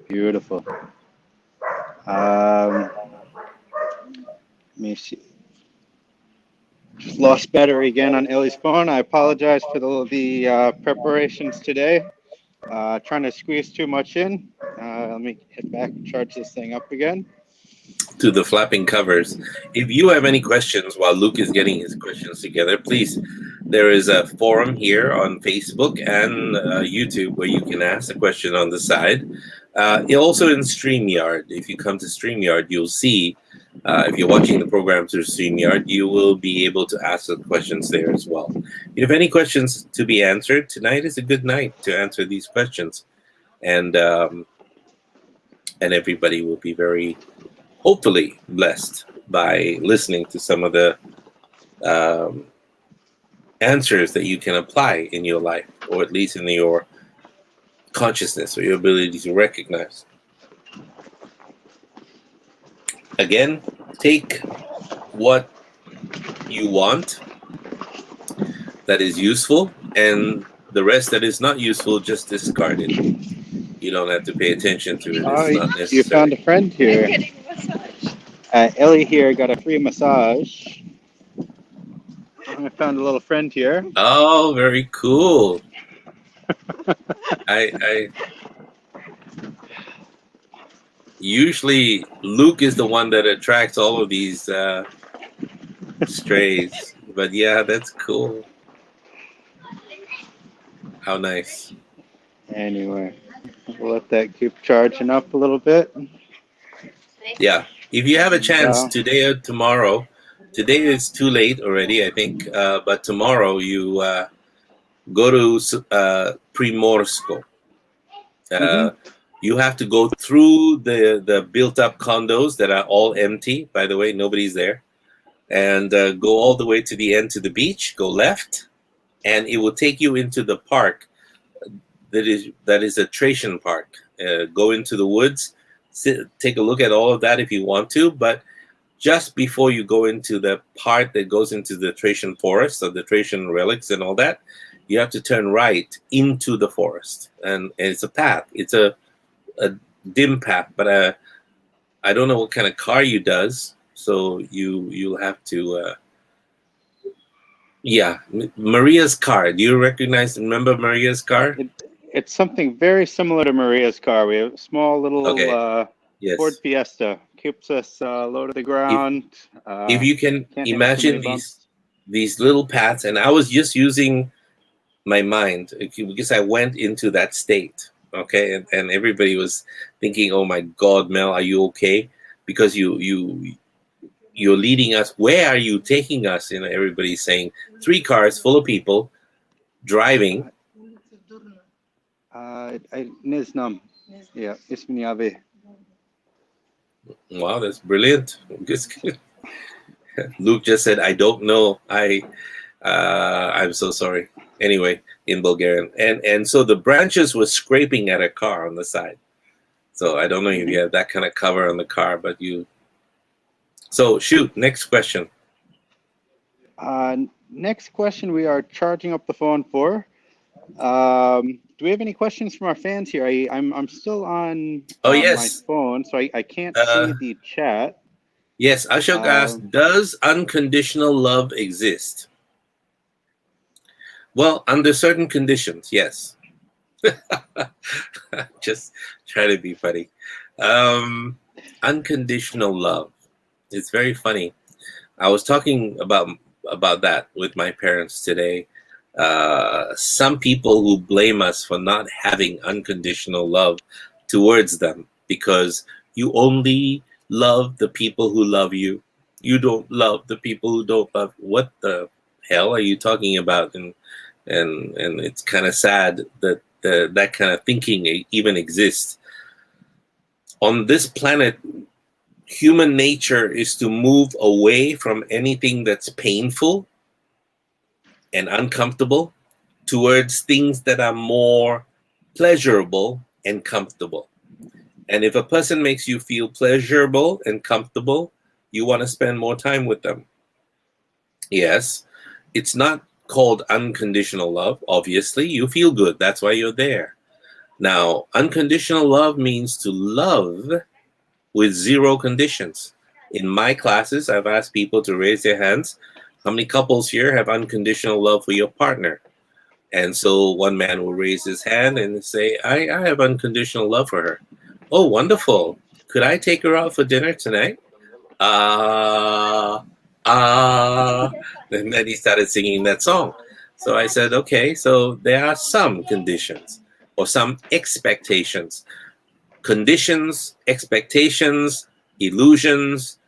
Beautiful. Let me see. Just lost battery again on Ellie's phone. I apologize for the preparations today. Trying to squeeze too much in. Let me hit back and charge this thing up again. To the flapping covers. If you have any questions while Luke is getting his questions together, please, there is a forum here on Facebook and YouTube where you can ask a question on the side. Also in StreamYard. If you come to StreamYard, you'll see, if you're watching the program through StreamYard, you will be able to ask the questions there as well. If you have any questions to be answered, tonight is a good night to answer these questions. And everybody will be very, hopefully, blessed by listening to some of the answers that you can apply in your life, or at least in your consciousness or your ability to recognize. Again, take what you want that is useful, and the rest that is not useful, just discard it. You don't have to pay attention to it. It's not necessary. You found a friend here. I'm getting a massage. Ellie here got a free massage. I found a little friend here. Oh, very cool. I usually Luke is the one that attracts all of these strays, but yeah, that's cool. How nice. Anyway, we'll let that keep charging up a little bit. Yeah. If you have a chance Yeah. today or tomorrow, today is too late already, I think. But tomorrow you go to Primorsko. You have to go through the built-up condos that are all empty. By the way, nobody's there, and go all the way to the end to the beach. Go left, and it will take you into the park. That is a Thracian park. Go into the woods, take a look at all of that if you want to. But just before you go into the part that goes into the Thracian forest, or the Thracian relics and all that, you have to turn right into the forest, and it's a path. It's a dim path, but I don't know what kind of car you does, so you'll have to. Yeah, Maria's car. Do you remember Maria's car? It's something very similar to Maria's car. We have a small little Yes. Ford Fiesta. Keeps us low to the ground. If you can can't have too imagine many bumps. these little paths, and I was just using my mind because I went into that state, okay, and everybody was thinking, "Oh my God, Mel, are you okay?" Because you're leading us. Where are you taking us? Everybody's saying 3 cars full of people driving. Ne znam. Yeah, ismini abi. Wow, that's brilliant. Luke just said, "I don't know. I'm so sorry." Anyway, in Bulgarian, and so the branches were scraping at a car on the side. So I don't know if you have that kind of cover on the car, but you. So shoot, next question. Next question, we are charging up the phone for. Do we have any questions from our fans here? I'm still on Yes. my phone, so I can't see the chat. Yes, Ashok asked, does unconditional love exist? Well, under certain conditions, yes. Just try to be funny. Unconditional love. It's very funny. I was talking about that with my parents today. Some people who blame us for not having unconditional love towards them because you only love the people who love you. You don't love the people who don't love. What the hell are you talking about? And it's kind of sad that that kind of thinking even exists. On this planet, human nature is to move away from anything that's painful and uncomfortable towards things that are more pleasurable and comfortable. And if a person makes you feel pleasurable and comfortable, you want to spend more time with them. Yes, it's not called unconditional love. Obviously, you feel good. That's why you're there. Now, unconditional love means to love with 0 conditions. In my classes, I've asked people to raise their hands. How many couples here have unconditional love for your partner? And so one man will raise his hand and say, I have unconditional love for her. Oh, wonderful. Could I take her out for dinner tonight? And then he started singing that song. So I said, okay, so there are some conditions or some expectations. Conditions, expectations, illusions,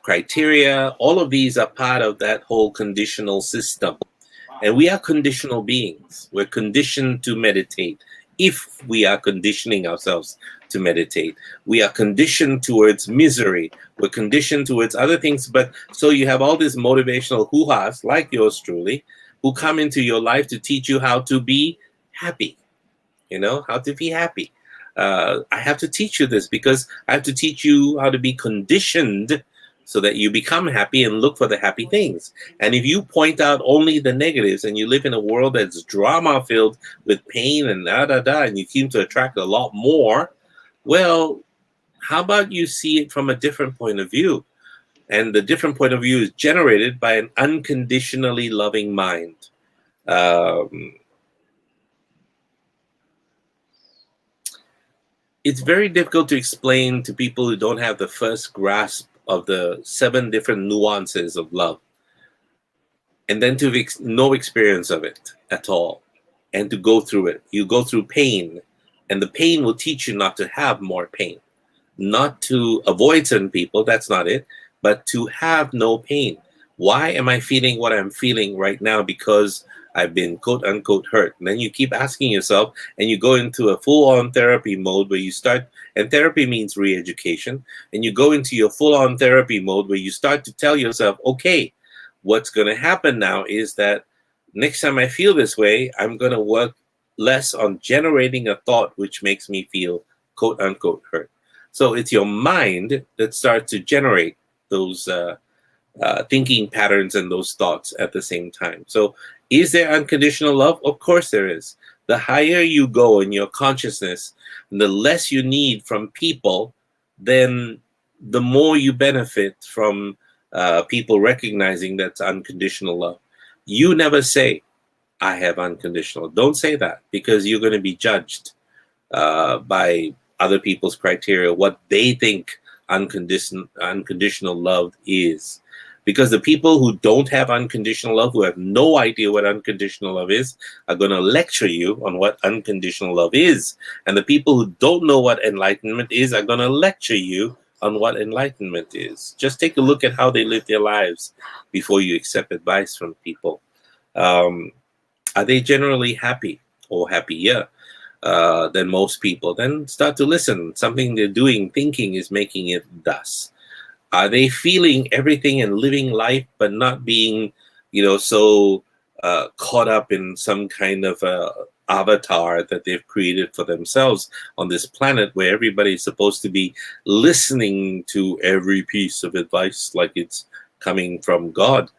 criteria, all of these are part of that whole conditional system. And we are conditional beings. We're conditioned to meditate. If we are conditioning ourselves to meditate, we are conditioned towards misery. We're conditioned towards other things. But so you have all these motivational hoo-has like yours truly, who come into your life to teach you how to be happy. How to be happy. I have to teach you this because I have to teach you how to be conditioned so that you become happy and look for the happy things. And if you point out only the negatives and you live in a world that's drama filled with pain and and you seem to attract a lot more, well, how about you see it from a different point of view? And the different point of view is generated by an unconditionally loving mind. It's very difficult to explain to people who don't have the first grasp of the 7 different nuances of love, and then to no experience of it at all. and to go through it. You go through pain, and the pain will teach you not to have more pain, not to avoid certain people. That's not it, but to have no pain. Why am I feeling what I'm feeling right now? Because I've been quote unquote hurt. And then you keep asking yourself, and you go into a full on therapy mode where you start, and therapy means re education. And you go into your full on therapy mode where you start to tell yourself, okay, what's going to happen now is that next time I feel this way, I'm going to work less on generating a thought which makes me feel quote unquote hurt. So it's your mind that starts to generate those thinking patterns and those thoughts at the same time. So is there unconditional love? Of course there is. The higher you go in your consciousness, and the less you need from people, then the more you benefit from people recognizing that's unconditional love. You never say, I have unconditional. Don't say that, because you're going to be judged by other people's criteria, what they think unconditional love is. Because the people who don't have unconditional love, who have no idea what unconditional love is, are going to lecture you on what unconditional love is. And the people who don't know what enlightenment is are going to lecture you on what enlightenment is. Just take a look at how they live their lives before you accept advice from people. Are they generally happy or happier than most people? Then start to listen. Something they're doing, thinking, is making it thus. Are they feeling everything and living life, but not being, so caught up in some kind of avatar that they've created for themselves on this planet, where everybody's supposed to be listening to every piece of advice like it's coming from God?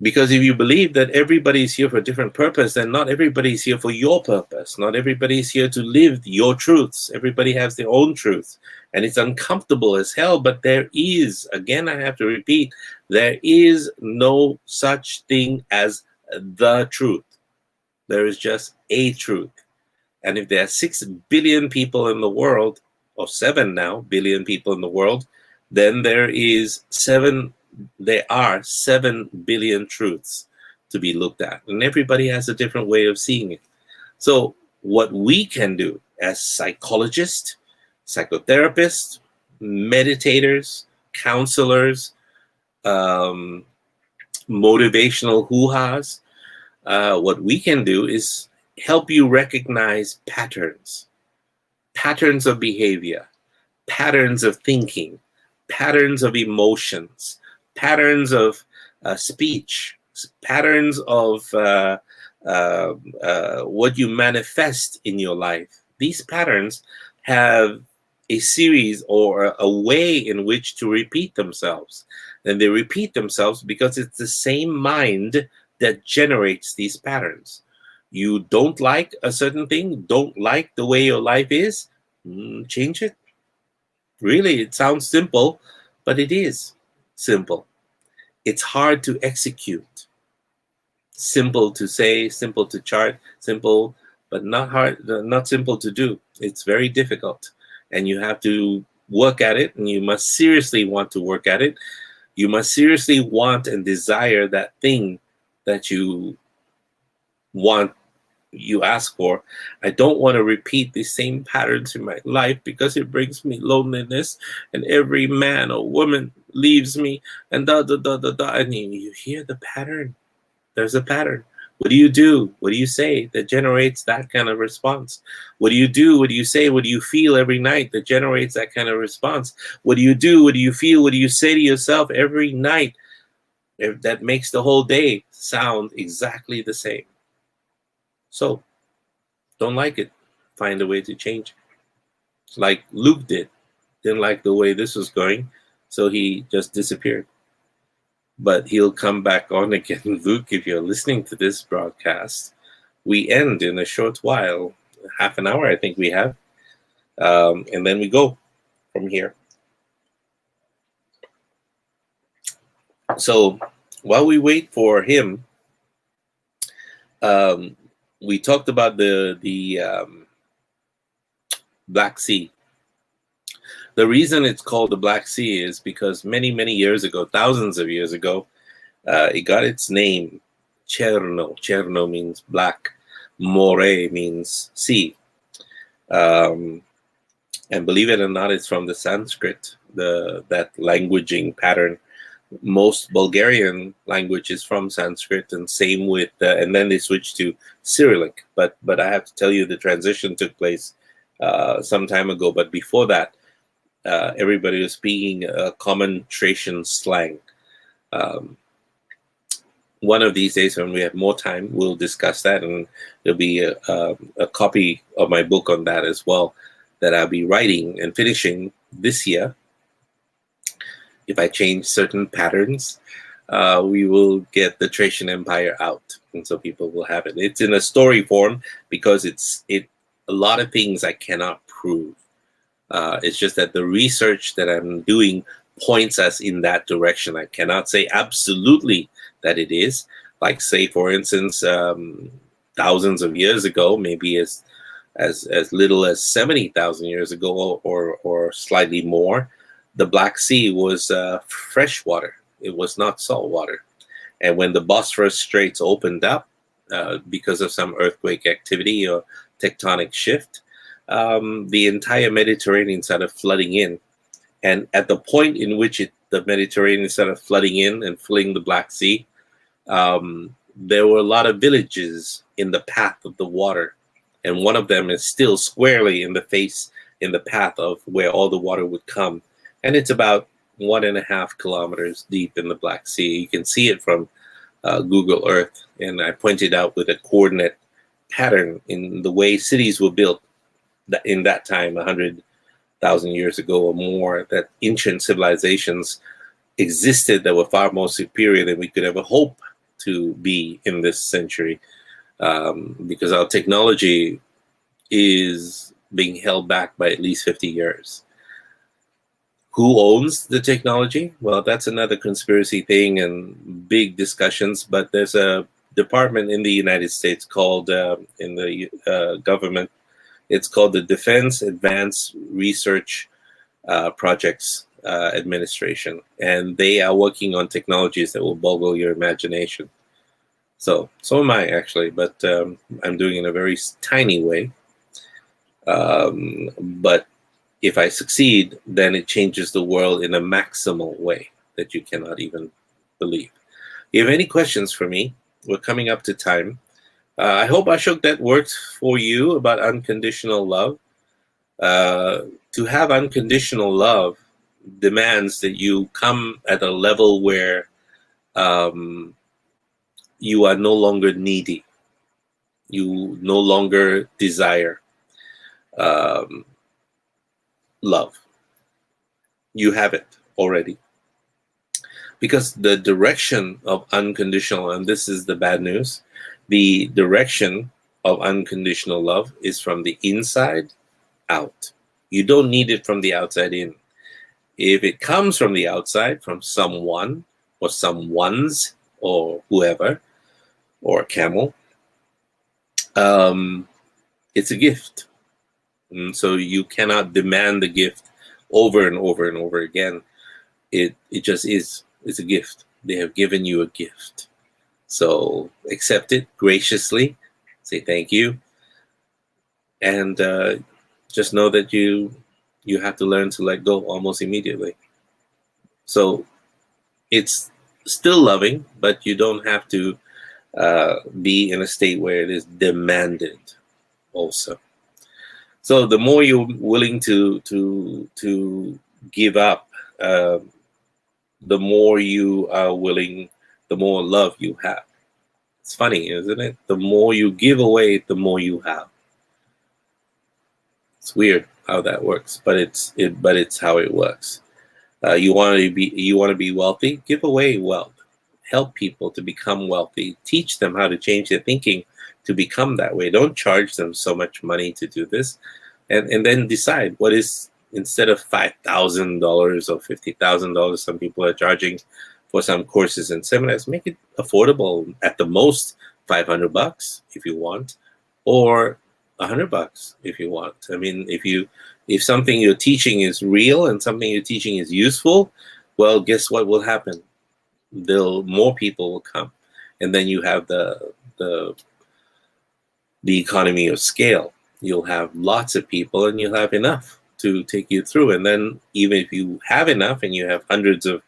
Because if you believe that everybody's here for a different purpose, then not everybody's here for your purpose. Not everybody's here to live your truths. Everybody has their own truth. And it's uncomfortable as hell, but there is, again, I have to repeat, there is no such thing as the truth. There is just a truth. And if there are 6 billion people in the world, or 7 now, billion people in the world, then there are 7 billion truths to be looked at. And everybody has a different way of seeing it. So what we can do as psychologists, psychotherapists, meditators, counselors, motivational hoo-has, what we can do is help you recognize patterns of behavior, patterns of thinking, patterns of emotions, patterns of speech, patterns of what you manifest in your life. These patterns have a series or a way in which to repeat themselves. And they repeat themselves because it's the same mind that generates these patterns. You don't like a certain thing, don't like the way your life is, change it. Really, it sounds simple, but it is simple. It's hard to execute. Simple to say, simple to chart, simple, but not simple to do. It's very difficult. And you have to work at it, and you must seriously want to work at it. You must seriously want and desire that thing that you want, you ask for. I don't want to repeat the same patterns in my life because it brings me loneliness, and every man or woman leaves me, and and you hear the pattern. There's a pattern. What do you do? What do you say that generates that kind of response? What do you do? What do you say? What do you feel every night that generates that kind of response? What do you do? What do you feel? What do you say to yourself every night that makes the whole day sound exactly the same? So, don't like it. Find a way to change it. Like Luke did. Didn't like the way this was going, so he just disappeared. But he'll come back on again. Luke, if you're listening to this broadcast, we end in a short while. Half an hour, I think we have. And then we go from here. So while we wait for him, we talked about the Black Sea. The reason it's called the Black Sea is because many, many years ago, thousands of years ago, it got its name, Cherno. Cherno means black. More means sea. And believe it or not, it's from the Sanskrit, that languaging pattern. Most Bulgarian language is from Sanskrit, and same with, and then they switched to Cyrillic. But I have to tell you, the transition took place some time ago. But before that, everybody was speaking common Thracian slang. One of these days, when we have more time, we'll discuss that, and there'll be a copy of my book on that as well, that I'll be writing and finishing this year. If I change certain patterns, we will get the Thracian Empire out, and so people will have it. It's in a story form because a lot of things I cannot prove. It's just that the research that I'm doing points us in that direction. I cannot say absolutely that it is. Like, say, for instance, thousands of years ago, maybe as little as 70,000 years ago, or slightly more, the Black Sea was fresh water. It was not salt water. And when the Bosphorus Straits opened up because of some earthquake activity or tectonic shift, the entire Mediterranean started flooding in. And at the point in which the Mediterranean started flooding in and filling the Black Sea, there were a lot of villages in the path of the water. And one of them is still squarely in the path of where all the water would come. And it's about 1.5 kilometers deep in the Black Sea. You can see it from Google Earth. And I pointed out with a coordinate pattern in the way cities were built in that time, 100,000 years ago or more, that ancient civilizations existed that were far more superior than we could ever hope to be in this century, because our technology is being held back by at least 50 years. Who owns the technology? Well, that's another conspiracy thing and big discussions, but there's a department in the United States called, in the government, it's called the Defense Advanced Research Projects Administration, and they are working on technologies that will boggle your imagination. So am I, actually, but I'm doing it in a very tiny way. But if I succeed, then it changes the world in a maximal way that you cannot even believe. If you have any questions for me, we're coming up to time. I hope, Ashok, that worked for you about unconditional love. To have unconditional love demands that you come at a level where you are no longer needy. You no longer desire love. You have it already. Because the direction of unconditional, and this is the bad news, the direction of unconditional love is from the inside out. You don't need it from the outside in. If it comes from the outside, from someone or someone's or whoever, or a camel, it's a gift. And so you cannot demand the gift over and over and over again. It just is. It's a gift. They have given you a gift. So accept it graciously. Say thank you. And just know that you have to learn to let go almost immediately. So it's still loving, but you don't have to be in a state where it is demanded also. So the more you're willing to give up, the more you are willing, the more love you have. It's funny, isn't it? The more you give away, the more you have. It's weird how that works, but it's how it works. You want to be wealthy? Give away wealth. Help people to become wealthy. Teach them how to change their thinking to become that way. Don't charge them so much money to do this, and then decide what is, instead of $5,000 or $50,000 some people are charging for some courses and seminars, make it affordable. At the most $500 if you want, or $100 if you want. I mean, if something you're teaching is real and something you're teaching is useful, well, guess what will happen? More people will come, and then you have the the economy of scale. You'll have lots of people and you'll have enough to take you through. And then even if you have enough and you have hundreds of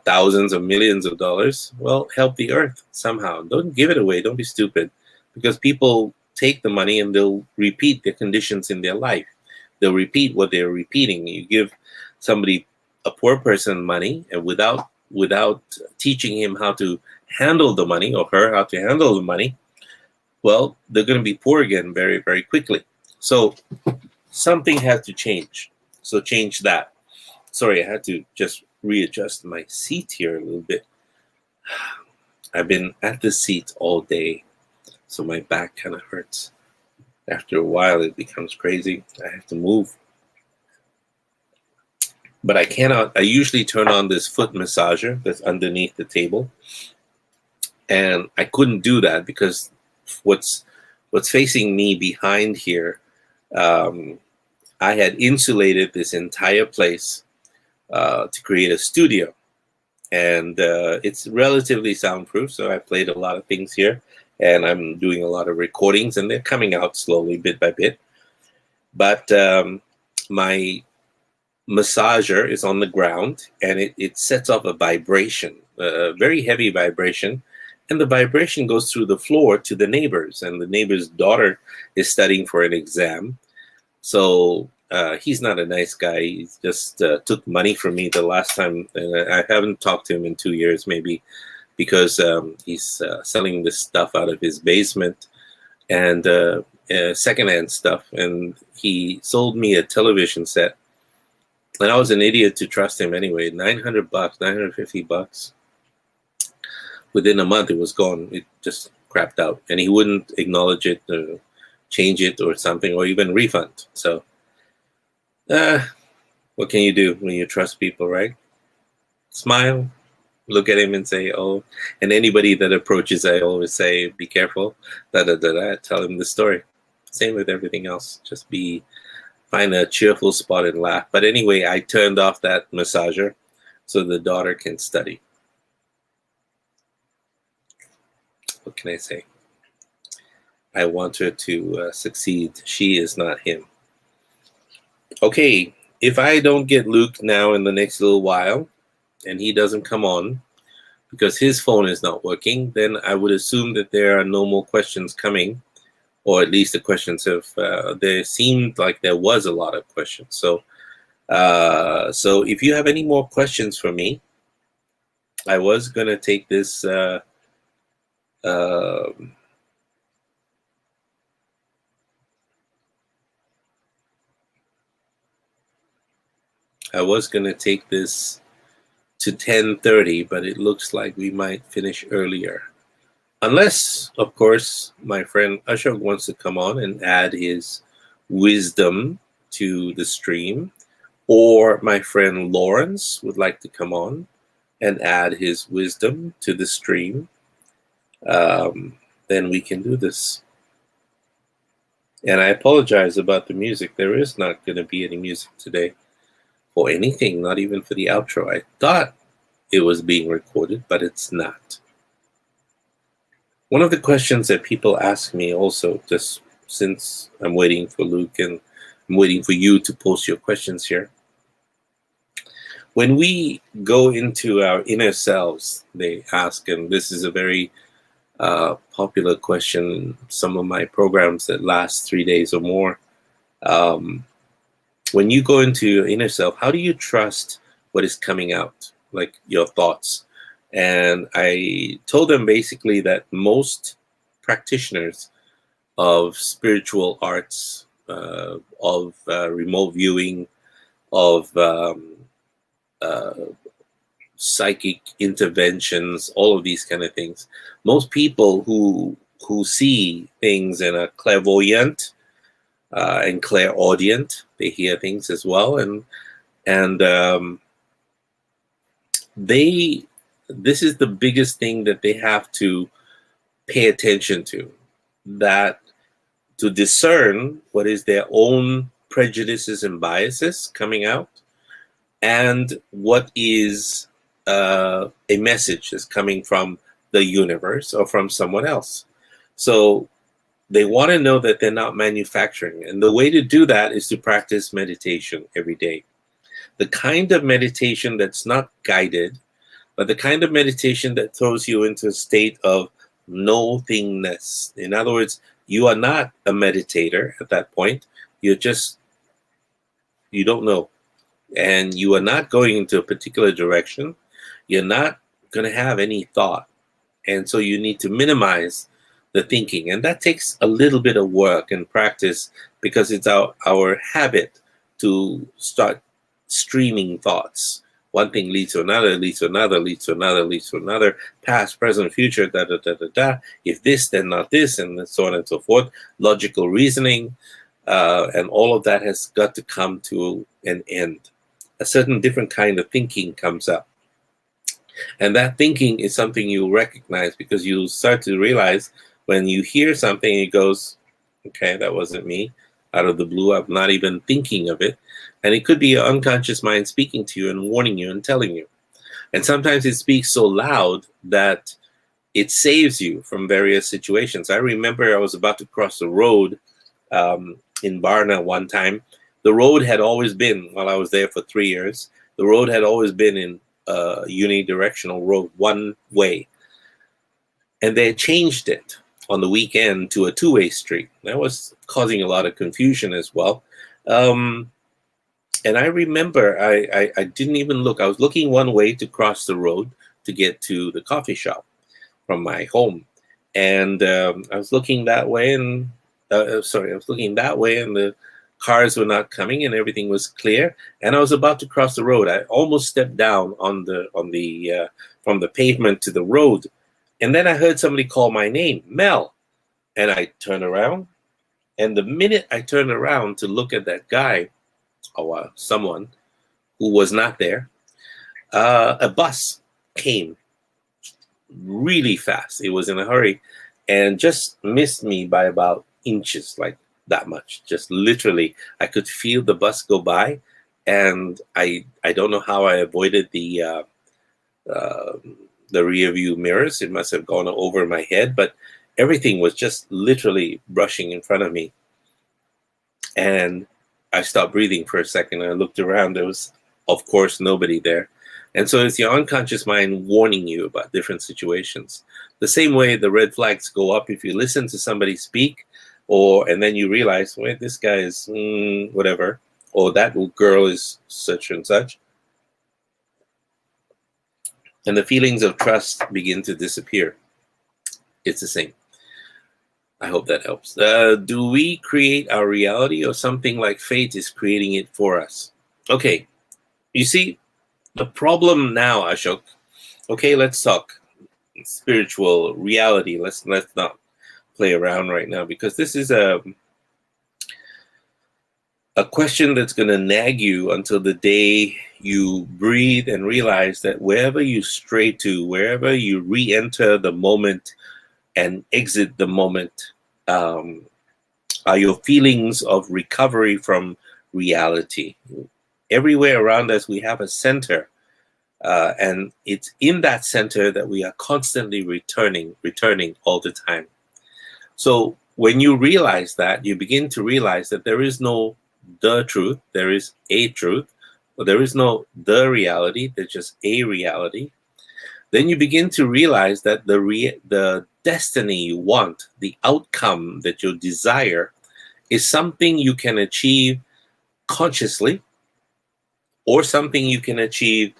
thousands of millions of dollars, well, help the earth somehow. Don't give it away. Don't be stupid, because people take the money and they'll repeat the conditions in their life. They'll repeat what they're repeating. You give somebody, a poor person, money, and without teaching him how to handle the money, or her how to handle the money, well, they're going to be poor again very, very quickly. So something has to change. So change that. Sorry, I had to just readjust my seat here a little bit. I've been at the seat all day, so my back kind of hurts. After a while, it becomes crazy. I have to move. But I cannot. I usually turn on this foot massager that's underneath the table, and I couldn't do that because what's facing me behind here, I had insulated this entire place to create a studio, and it's relatively soundproof. So I played a lot of things here, and I'm doing a lot of recordings, and they're coming out slowly, bit by bit. But my massager is on the ground, and it sets off a vibration, a very heavy vibration, and the vibration goes through the floor to the neighbors, and the neighbor's daughter is studying for an exam. So he's not a nice guy. He just took money from me the last time, and I haven't talked to him in 2 years, maybe, because he's selling this stuff out of his basement, and secondhand stuff. And he sold me a television set, and I was an idiot to trust him anyway. $900, $950. Within a month, it was gone. It just crapped out, and he wouldn't acknowledge it or change it or something, or even refund. So what can you do when you trust people, right? Smile, look at him and say, oh. And anybody that approaches, I always say, be careful, tell him the story. Same with everything else. Just find a cheerful spot and laugh. But anyway, I turned off that massager so the daughter can study. What can I say? I want her to succeed. She is not him. Okay, if I don't get Luke now in the next little while, and he doesn't come on because his phone is not working, then I would assume that there are no more questions coming, or at least the questions have, there seemed like there was a lot of questions. So if you have any more questions for me, I was going to take this I was going to take this to 10:30, but it looks like we might finish earlier. Unless, of course, my friend Ashok wants to come on and add his wisdom to the stream, or my friend Lawrence would like to come on and add his wisdom to the stream, then we can do this. And I apologize about the music. There is not going to be any music today or anything, not even for the outro. I thought it was being recorded, but it's not. One of the questions that people ask me also, just since I'm waiting for Luke and I'm waiting for you to post your questions here. When we go into our inner selves, they ask, and this is a very popular question in some of my programs that last 3 days or more. When you go into your inner self, how do you trust what is coming out, like your thoughts? And I told them basically that most practitioners of spiritual arts, of remote viewing, of psychic interventions, all of these kind of things, most people who see things and are clairvoyant and clairaudient, they hear things as well, and this is the biggest thing that they have to pay attention to, that to discern what is their own prejudices and biases coming out, and what is a message that's coming from the universe or from someone else. So They want to know that they're not manufacturing. And the way to do that is to practice meditation every day. The kind of meditation that's not guided, but the kind of meditation that throws you into a state of nothingness. In other words, you are not a meditator at that point. You don't know. And you are not going into a particular direction. You're not going to have any thought. And so you need to minimize the thinking. And that takes a little bit of work and practice, because it's our habit to start streaming thoughts. One thing leads to another, leads to another, leads to another, leads to another, past, present, future, da da da da da. If this, then not this, and so on and so forth. Logical reasoning, and all of that has got to come to an end. A certain different kind of thinking comes up. And that thinking is something you recognize, because you start to realize when you hear something, it goes, okay, that wasn't me. Out of the blue, I'm not even thinking of it. And it could be your unconscious mind speaking to you and warning you and telling you. And sometimes it speaks so loud that it saves you from various situations. I remember I was about to cross the road in Varna one time. The road had always been, while I was there for 3 years, the road had always been in unidirectional road, one way. And they changed it on the weekend to a two-way street. That was causing a lot of confusion as well. And I remember I didn't even look. I was looking one way to cross the road to get to the coffee shop from my home. And I was looking that way, and I was looking that way, and the cars were not coming, and everything was clear. And I was about to cross the road. I almost stepped down from the pavement to the road, and then I heard somebody call my name, Mel. And I turned around, and the minute I turned around to look at that guy, or someone who was not there, a bus came really fast. It was in a hurry, and just missed me by about inches, like that much. Just literally, I could feel the bus go by, and I don't know how I avoided the rear view mirrors. It must have gone over my head, but everything was just literally brushing in front of me. And I stopped breathing for a second, and I looked around. There was, of course, nobody there. And so it's your unconscious mind warning you about different situations. The same way the red flags go up if you listen to somebody speak, and then you realize, wait, this guy is whatever, or that girl is such and such. And the feelings of trust begin to disappear. It's the same. I hope that helps. Do we create our reality, or something like fate is creating it for us? Okay, you see, the problem now, Ashok, okay, let's talk spiritual reality. Let's not play around right now, because this is a question that's going to nag you until the day you breathe and realize that wherever you stray to, wherever you re-enter the moment and exit the moment, are your feelings of recovery from reality. Everywhere around us, we have a center, and it's in that center that we are constantly returning all the time. So when you realize that, you begin to realize that there is no the truth, there is a truth, but there is no the reality, there's just a reality. Then you begin to realize that the destiny you want, the outcome that you desire, is something you can achieve consciously, or something you can achieve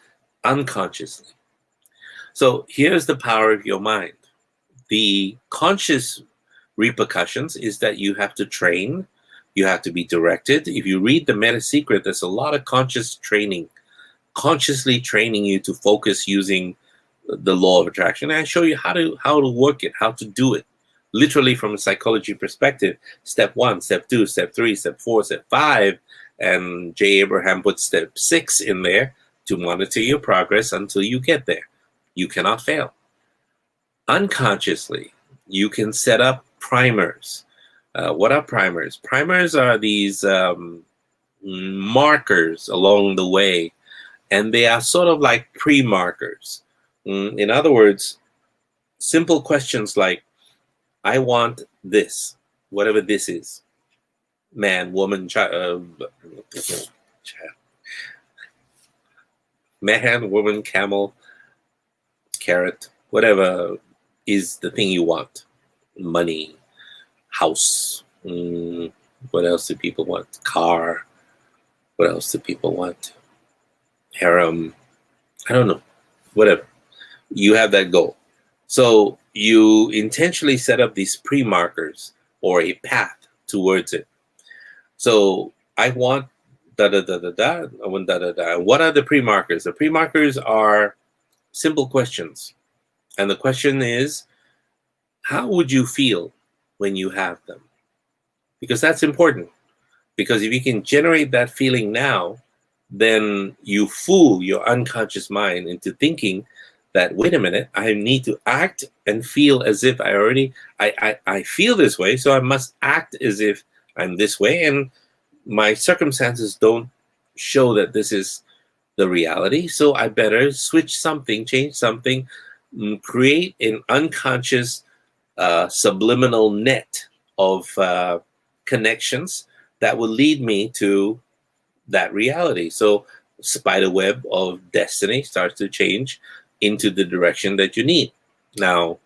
unconsciously. So here's the power of your mind. The conscious repercussions is that you have to train, you have to be directed. If you read the Meta Secret, there's a lot of conscious training, consciously training you to focus using the law of attraction. And I show you how to work it, how to do it, literally from a psychology perspective. Step 1, step 2, step 3, step 4, step 5, and Jay Abraham put step 6 in there to monitor your progress until you get there. You cannot fail. Unconsciously, you can set up primers. What are primers? Primers are these markers along the way, and they are sort of like pre-markers. In other words, simple questions like, I want this. whatever this is, man, woman, child, man, woman, camel, carrot, whatever is the thing you want. Money, house. What else do people want? Car. What else do people want? Harem. I don't know. Whatever. You have that goal. So you intentionally set up these pre-markers or a path towards it. So I want da da da da da. I want da da da. What are the pre-markers? The pre-markers are simple questions. And the question is, how would you feel when you have them? Because that's important. Because if you can generate that feeling now, then you fool your unconscious mind into thinking that, wait a minute, I need to act and feel as if I feel this way, so I must act as if I'm this way, and my circumstances don't show that this is the reality, so I better switch something, change something, create an unconscious subliminal net of connections that will lead me to that reality. So spider web of destiny starts to change into the direction that you need. Now,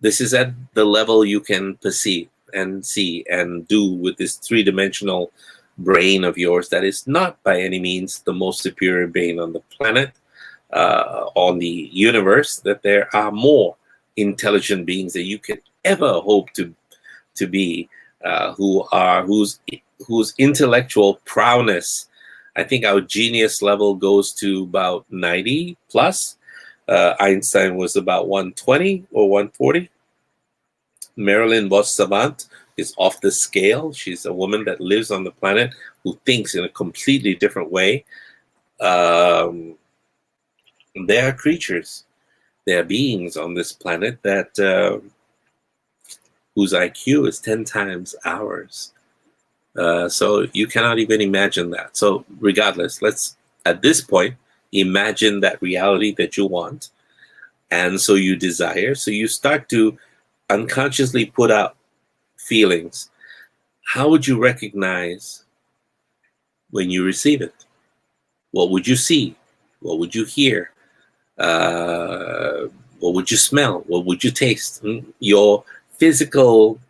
this is at the level you can perceive and see and do with this three-dimensional brain of yours that is not by any means the most superior brain on the planet, on the universe, that there are more intelligent beings that you could ever hope to be, whose intellectual prowess, I think our genius level goes to about 90 plus. Einstein was about 120 or 140. Marilyn Vos Savant is off the scale. She's a woman that lives on the planet who thinks in a completely different way. There are creatures, there are beings on this planet that whose IQ is 10 times ours. So you cannot even imagine that. So regardless, let's, at this point, imagine that reality that you want. And so you desire. So you start to unconsciously put out feelings. How would you recognize when you receive it? What would you see? What would you hear? What would you smell? What would you taste? Your physical,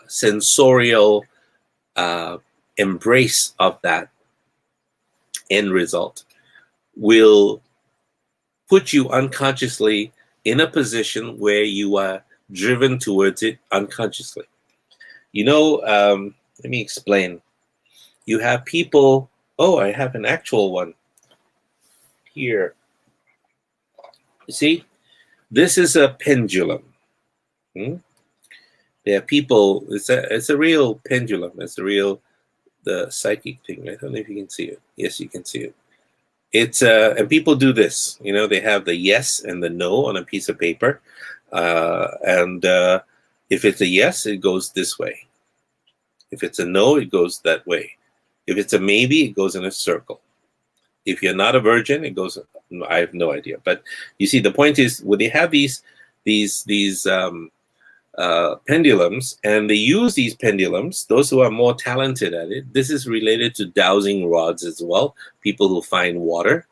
sensorial embrace of that end result will put you unconsciously in a position where you are driven towards it unconsciously. You know, let me explain. You have people, oh, I have an actual one here. You see, this is a pendulum. There are people, it's a real pendulum. It's a real, the psychic thing. I don't know if you can see it. Yes, you can see it. It's and people do this, you know, they have the yes and the no on a piece of paper. And if it's a yes, it goes this way. If it's a no, it goes that way. If it's a maybe, it goes in a circle. If you're not a virgin, it goes, I have no idea. But you see, the point is, when they have these pendulums, and they use these pendulums, those who are more talented at it, this is related to dowsing rods as well, people who find water.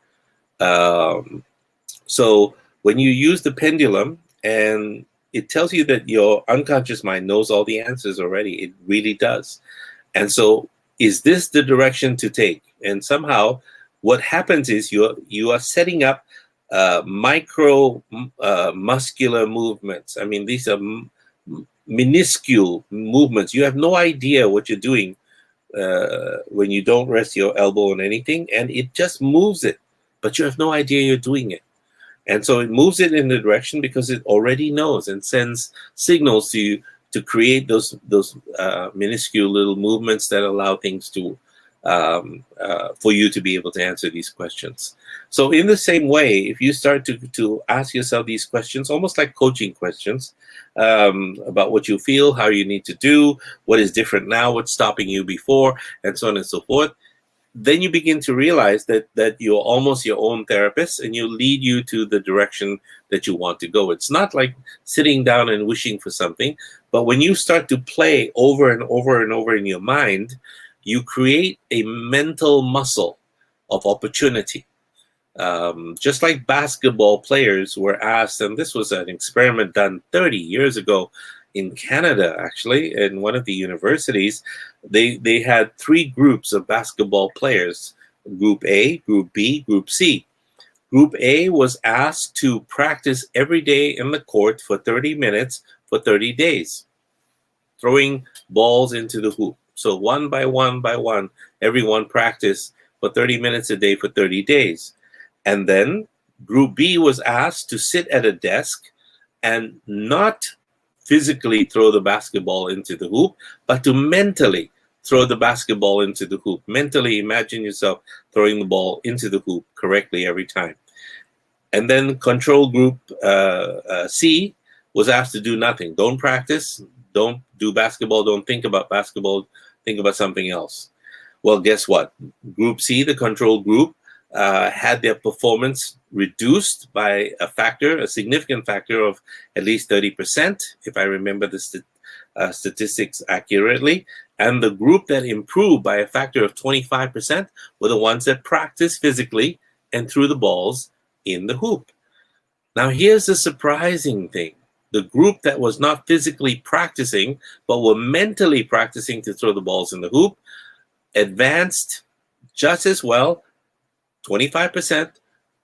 So when you use the pendulum, and it tells you that your unconscious mind knows all the answers already, it really does. And so, is this the direction to take? And somehow, what happens is you are setting up micro muscular movements. I mean, these are minuscule movements. You have no idea what you're doing when you don't rest your elbow on anything, and it just moves it, but you have no idea you're doing it. And so it moves it in the direction because it already knows and sends signals to you to create those minuscule little movements that allow things to for you to be able to answer these questions. So in the same way, if you start to ask yourself these questions, almost like coaching questions, about what you feel, how you need to do, what is different now, what's stopping you before, and so on and so forth, then you begin to realize that you're almost your own therapist, and you lead you to the direction that you want to go. It's not like sitting down and wishing for something, but when you start to play over and over and over in your mind, you create a mental muscle of opportunity. Just like basketball players were asked, and this was an experiment done 30 years ago in Canada, actually, in one of the universities. They had three groups of basketball players: Group A, Group B, Group C. Group A was asked to practice every day in the court for 30 minutes for 30 days, throwing balls into the hoop. So one by one, everyone practiced for 30 minutes a day for 30 days. And then Group B was asked to sit at a desk and not physically throw the basketball into the hoop, but to mentally throw the basketball into the hoop. Mentally imagine yourself throwing the ball into the hoop correctly every time. And then control group C was asked to do nothing. Don't practice, don't do basketball, don't think about basketball, think about something else. Well, guess what? Group C, the control group, had their performance reduced by a significant factor of at least 30%, if I remember the statistics accurately. And the group that improved by a factor of 25% were the ones that practiced physically and threw the balls in the hoop. Now, here's the surprising thing. The group that was not physically practicing, but were mentally practicing to throw the balls in the hoop, advanced just as well, 25%,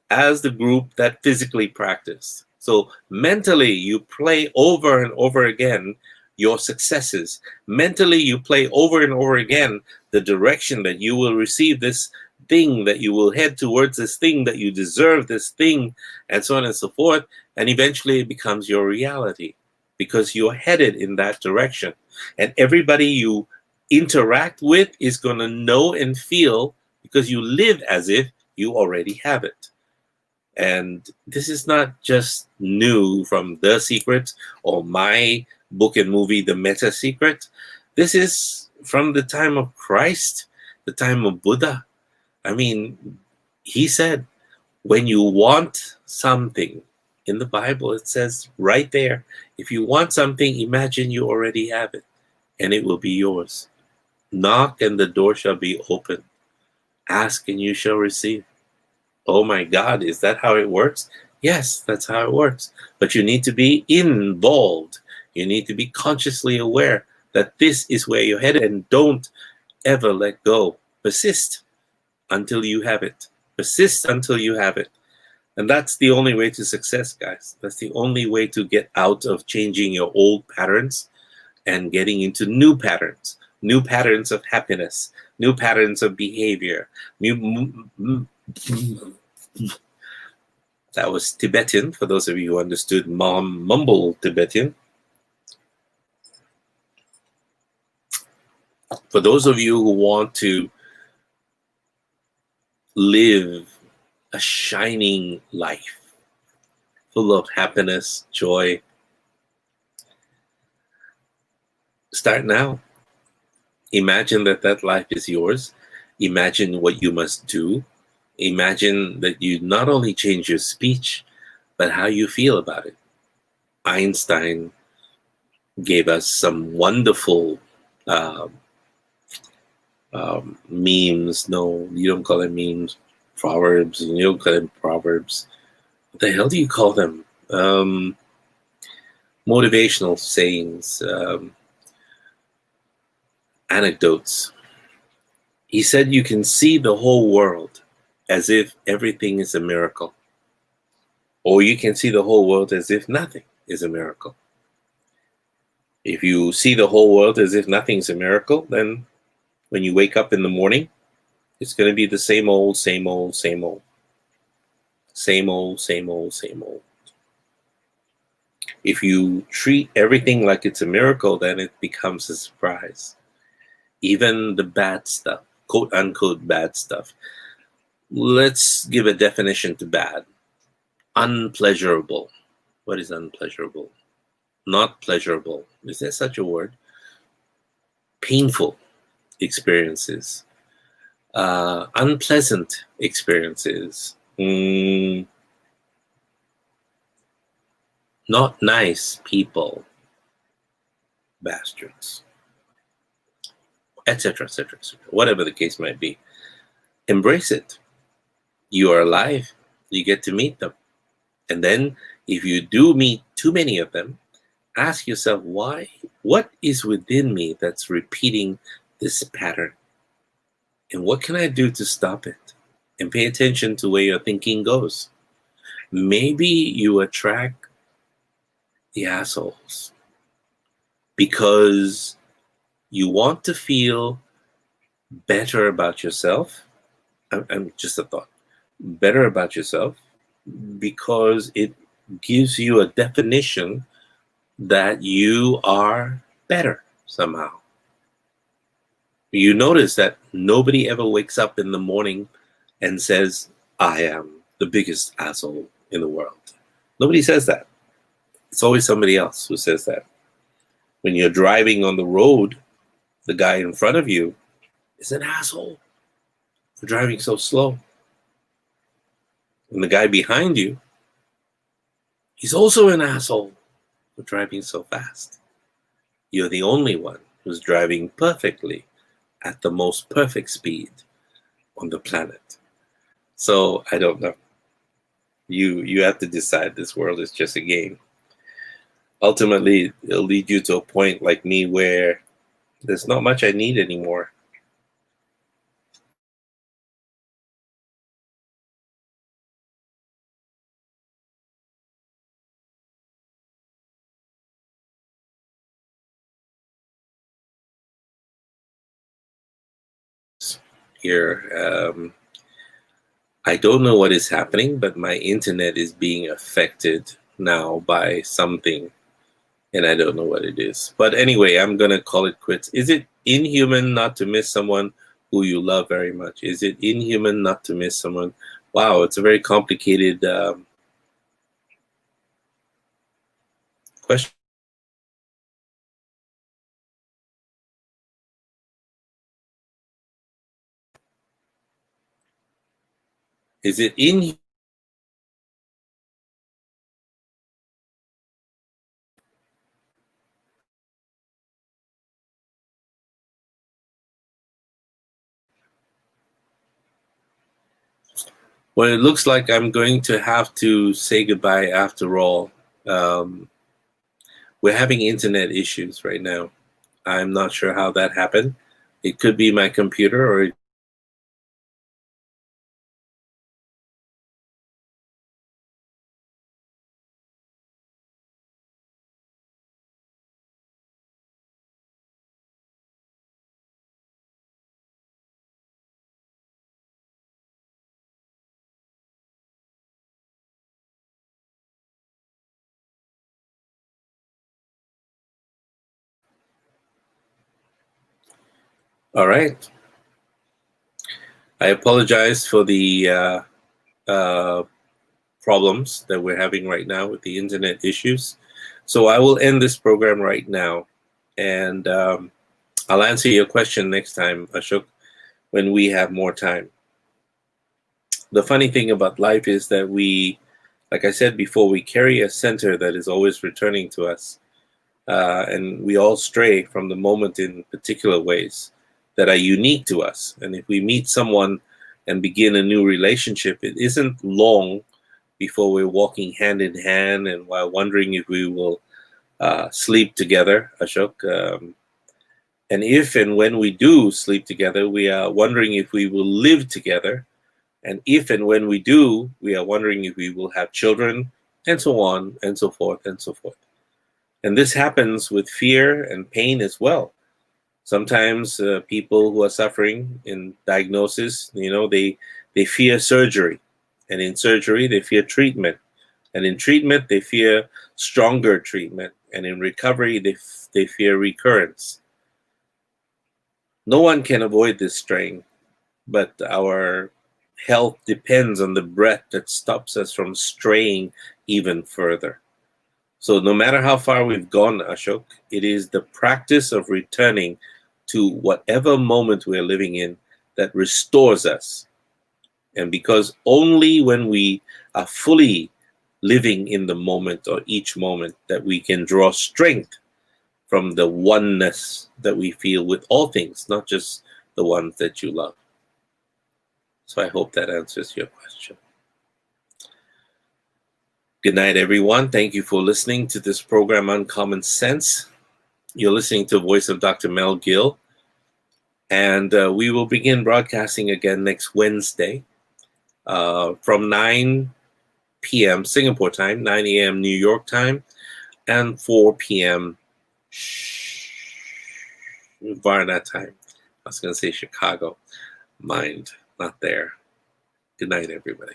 as the group that physically practiced. So mentally, you play over and over again your successes. Mentally, you play over and over again the direction that you will receive this thing, that you will head towards this thing, that you deserve this thing, and so on and so forth. And eventually it becomes your reality because you're headed in that direction. And everybody you interact with is going to know and feel, because you live as if you already have it. And this is not just new from The Secret or my book and movie, The Meta Secret. This is from the time of Christ, the time of Buddha. I mean, he said, when you want something, in the Bible, it says right there, if you want something, imagine you already have it, and it will be yours. Knock, and the door shall be open. Ask, and you shall receive. Oh my God, is that how it works? Yes, that's how it works. But you need to be involved. You need to be consciously aware that this is where you're headed, and don't ever let go. Persist until you have it. Persist until you have it. And that's the only way to success, guys. That's the only way to get out of changing your old patterns and getting into new patterns of happiness, new patterns of behavior. That was Tibetan, for those of you who understood mumble Tibetan. For those of you who want to live a shining life, full of happiness, joy, start now. Imagine that life is yours. Imagine what you must do. Imagine that you not only change your speech, but how you feel about it. Einstein gave us some wonderful memes. No, you don't call them memes. Proverbs, and you don't call them proverbs. What the hell do you call them? Motivational sayings, anecdotes. He said you can see the whole world as if everything is a miracle, or you can see the whole world as if nothing is a miracle. If you see the whole world as if nothing is a miracle, then when you wake up in the morning, it's going to be the same old, same old, same old. Same old, same old, same old. If you treat everything like it's a miracle, then it becomes a surprise. Even the bad stuff, quote unquote bad stuff. Let's give a definition to bad. Unpleasurable. What is unpleasurable? Not pleasurable. Is there such a word? Painful experiences. unpleasant experiences, not nice people, bastards, etc., etc., etc., whatever the case might be. Embrace it. You are alive. You get to meet them. And then if you do meet too many of them, ask yourself, why? What is within me that's repeating this pattern? And what can I do to stop it? And pay attention to where your thinking goes. Maybe you attract the assholes because you want to feel better about yourself. I'm just a thought. Better about yourself because it gives you a definition that you are better somehow. You notice that nobody ever wakes up in the morning and says, I am the biggest asshole in the world. Nobody says that. It's always somebody else who says that. When you're driving on the road, the guy in front of you is an asshole for driving so slow. And the guy behind you, he's also an asshole for driving so fast. You're the only one who's driving perfectly at the most perfect speed on the planet. So I don't know. You have to decide. This world is just a game. Ultimately, it'll lead you to a point like me where there's not much I need anymore. Here, I don't know what is happening, but my internet is being affected now by something, and I don't know what it is. But anyway, I'm gonna call it quits. Is it inhuman not to miss someone who you love very much? Is it inhuman not to miss someone? Wow, it's a very complicated question. Is it inhuman? Well, it looks like I'm going to have to say goodbye after all. We're having internet issues right now. I'm not sure how that happened. It could be my computer or all right. I apologize for the problems that we're having right now with the internet issues. So I will end this program right now, and I'll answer your question next time, Ashok, when we have more time. The funny thing about life is that we, like I said before, we carry a center that is always returning to us, and we all stray from the moment in particular ways that are unique to us. And if we meet someone and begin a new relationship, it isn't long before we're walking hand in hand and while wondering if we will sleep together, Ashok. And if and when we do sleep together, we are wondering if we will live together. And if and when we do, we are wondering if we will have children, and so on, and so forth, and so forth. And this happens with fear and pain as well. Sometimes people who are suffering in diagnosis, they fear surgery. And in surgery, they fear treatment. And in treatment, they fear stronger treatment. And in recovery, they fear recurrence. No one can avoid this strain, but our health depends on the breath that stops us from straying even further. So no matter how far we've gone, Ashok, it is the practice of returning to whatever moment we're living in that restores us. And because only when we are fully living in the moment or each moment that we can draw strength from the oneness that we feel with all things, not just the ones that you love. So I hope that answers your question. Good night, everyone. Thank you for listening to this program, Uncommon Sense. You're listening to the voice of Dr. Mel Gill. And we will begin broadcasting again next Wednesday from 9 p.m. Singapore time, 9 a.m. New York time, and 4 p.m. Varna time. I was going to say Chicago. Mind, not there. Good night, everybody.